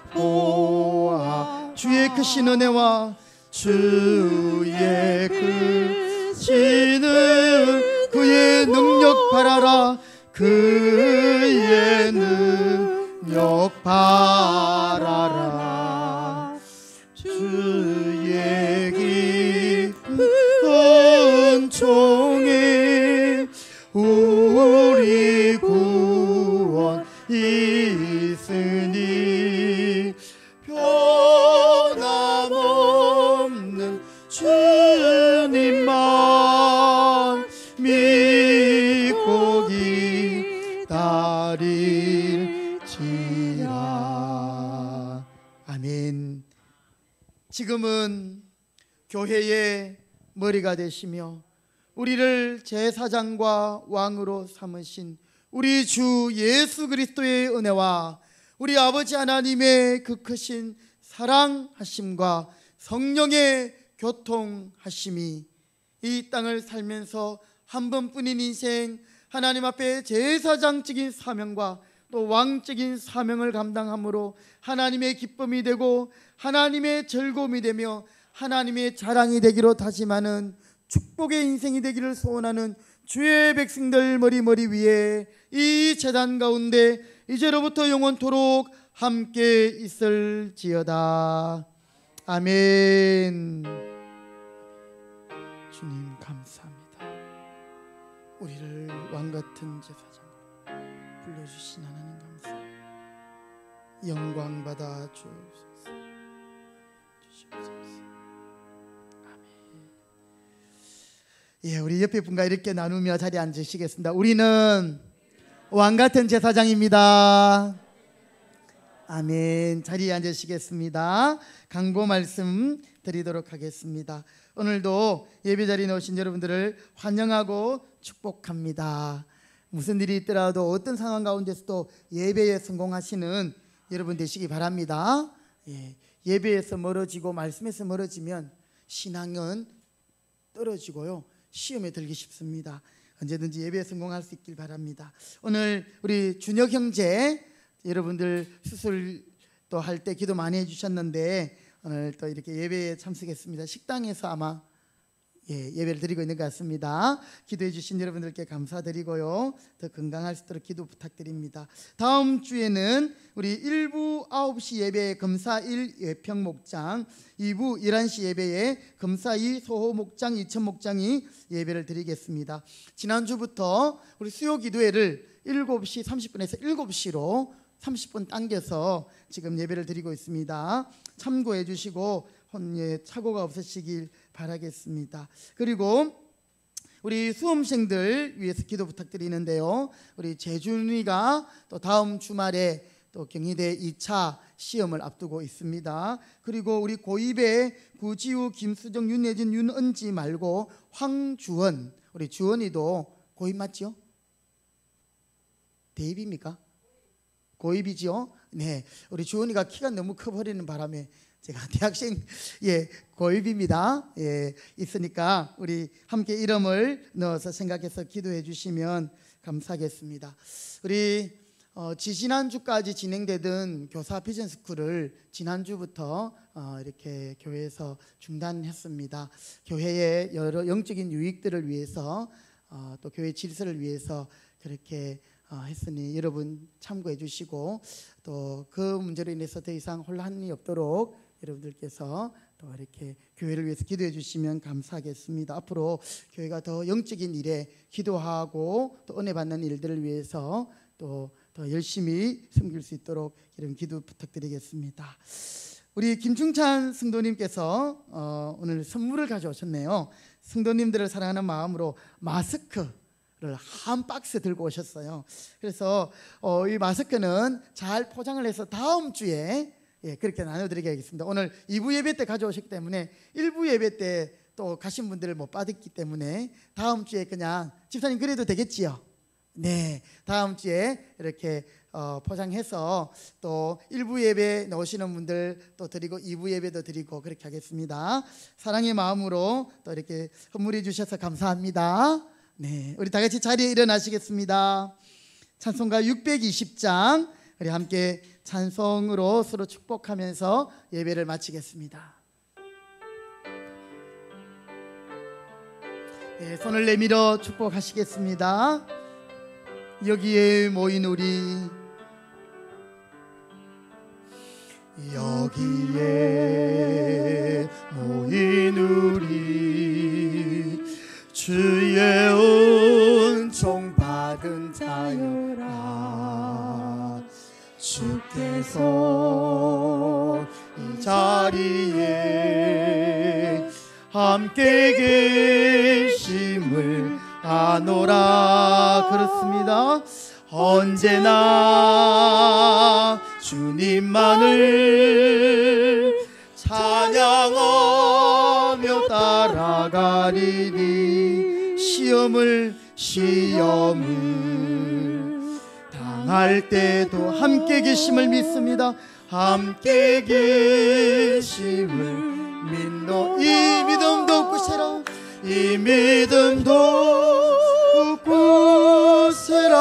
주의 크신 은혜와 주의 크신 그의 능력 바라라. 그의 능력 바라라. 주의 깊은 총에 우리 구원 있으니. 변함없는 주님만 믿고 기다릴지라. 아멘. 지금은 교회의 머리가 되시며 우리를 제사장과 왕으로 삼으신 우리 주 예수 그리스도의 은혜와 우리 아버지 하나님의 그 크신 사랑하심과 성령의 교통하심이 이 땅을 살면서 한 번뿐인 인생 하나님 앞에 제사장적인 사명과 또 왕적인 사명을 감당함으로 하나님의 기쁨이 되고 하나님의 즐거움이 되며 하나님의 자랑이 되기로 다짐하는 축복의 인생이 되기를 소원하는 주의 백성들 머리 위에 이 제단 가운데 이제로부터 영원토록 함께 있을지어다. 아멘. 주님 감사합니다. 우리를 왕같은 제사장으로 불러주신 하나님 감사합니다. 영광 받아 주옵소서. 예, 우리 옆에 분과 이렇게 나누며 자리에 앉으시겠습니다. 우리는 왕 같은 제사장입니다. 아멘. 자리에 앉으시겠습니다. 강보 말씀 드리도록 하겠습니다. 오늘도 예배 자리에 오신 여러분들을 환영하고 축복합니다. 무슨 일이 있더라도 어떤 상황 가운데서도 예배에 성공하시는 여러분 되시기 바랍니다. 예배에서 멀어지고 말씀에서 멀어지면 신앙은 떨어지고요, 시험에 들기 쉽습니다. 언제든지 예배에 성공할 수 있길 바랍니다. 오늘 우리 준혁 형제 여러분들 수술 또 할 때 기도 많이 해주셨는데 오늘 또 이렇게 예배에 참석했습니다. 식당에서 아마 예배를 드리고 있는 것 같습니다. 기도해 주신 여러분들께 감사드리고요, 더 건강할 수 있도록 기도 부탁드립니다. 다음 주에는 우리 1부 9시 예배에 금사 1 예평 목장, 2부 11시 예배에 금사 2 소호 목장, 이천 목장이 예배를 드리겠습니다. 지난주부터 우리 수요 기도회를 7시 30분에서 7시로 30분 당겨서 지금 예배를 드리고 있습니다. 참고해 주시고 착오가 없으시길 바라겠습니다. 그리고 우리 수험생들 위해서 기도 부탁드리는데요, 우리 재준이가 또 다음 주말에 또 경희대 2차 시험을 앞두고 있습니다. 그리고 우리 고입의 구지우, 김수정, 윤예진, 윤은지 말고 황주원, 우리 주원이도 고입 맞죠? 대입입니까? 고입이죠. 네, 우리 주원이가 키가 너무 커버리는 바람에 제가 대학생 고입입니다. 있으니까 우리 함께 이름을 넣어서 생각해서 기도해 주시면 감사하겠습니다. 우리 지지난주까지 진행되던 교사 비전스쿨을 지난주부터 이렇게 교회에서 중단했습니다. 교회의 여러 영적인 유익들을 위해서 또 교회 질서를 위해서 그렇게 했으니 여러분 참고해 주시고, 또 그 문제로 인해서 더 이상 혼란이 없도록 여러분들께서 또 이렇게 교회를 위해서 기도해 주시면 감사하겠습니다. 앞으로 교회가 더 영적인 일에 기도하고 또 은혜 받는 일들을 위해서 또 더 열심히 섬길 수 있도록 여러분 기도 부탁드리겠습니다. 우리 김중찬 성도님께서 오늘 선물을 가져오셨네요. 성도님들을 사랑하는 마음으로 마스크를 한 박스 들고 오셨어요. 그래서 이 마스크는 잘 포장을 해서 다음 주에 그렇게 나눠드리겠습니다. 오늘 2부 예배 때 가져오셨기 때문에 1부 예배 때 또 가신 분들을 못 받았기 때문에 다음 주에 그냥 집사님 그래도 되겠지요? 네, 다음 주에 이렇게 포장해서 또 1부 예배 나오시는 분들 또 드리고 2부 예배도 드리고 그렇게 하겠습니다. 사랑의 마음으로 또 이렇게 선물해 주셔서 감사합니다. 네, 우리 다 같이 자리에 일어나시겠습니다. 찬송가 620장 우리 함께 찬송으로 서로 축복하면서 예배를 마치겠습니다. 네, 손을 내밀어 축복하시겠습니다. 여기에 모인 우리, 여기에 모인 우리, 주의 은총 받은 자여라. 주께서 이 자리에 함께 계심을 아노라. 그렇습니다. 언제나 주님만을 찬양하며 따라가리니 시험을 당할 때도 함께 계심을 믿습니다. 함께 계심을 믿노. 이 믿음도 굳세라. 이 믿음도 굳세라.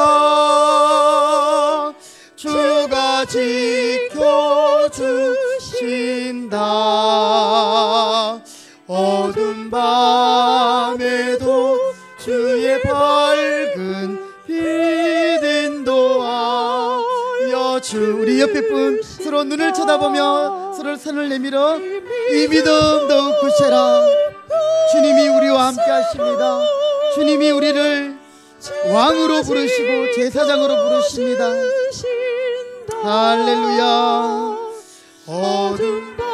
주가 지켜주신다. 어두운 밤에도 주의 밝은 빛 인도하여. 주, 우리 옆에 분 서로 눈을 쳐다보며 서로 손을 내밀어 이 믿음도 굳세라. 주님이 우리와 함께 하십니다. 주님이 우리를 왕으로 부르시고 제사장으로 부르십니다. 할렐루야. 어둠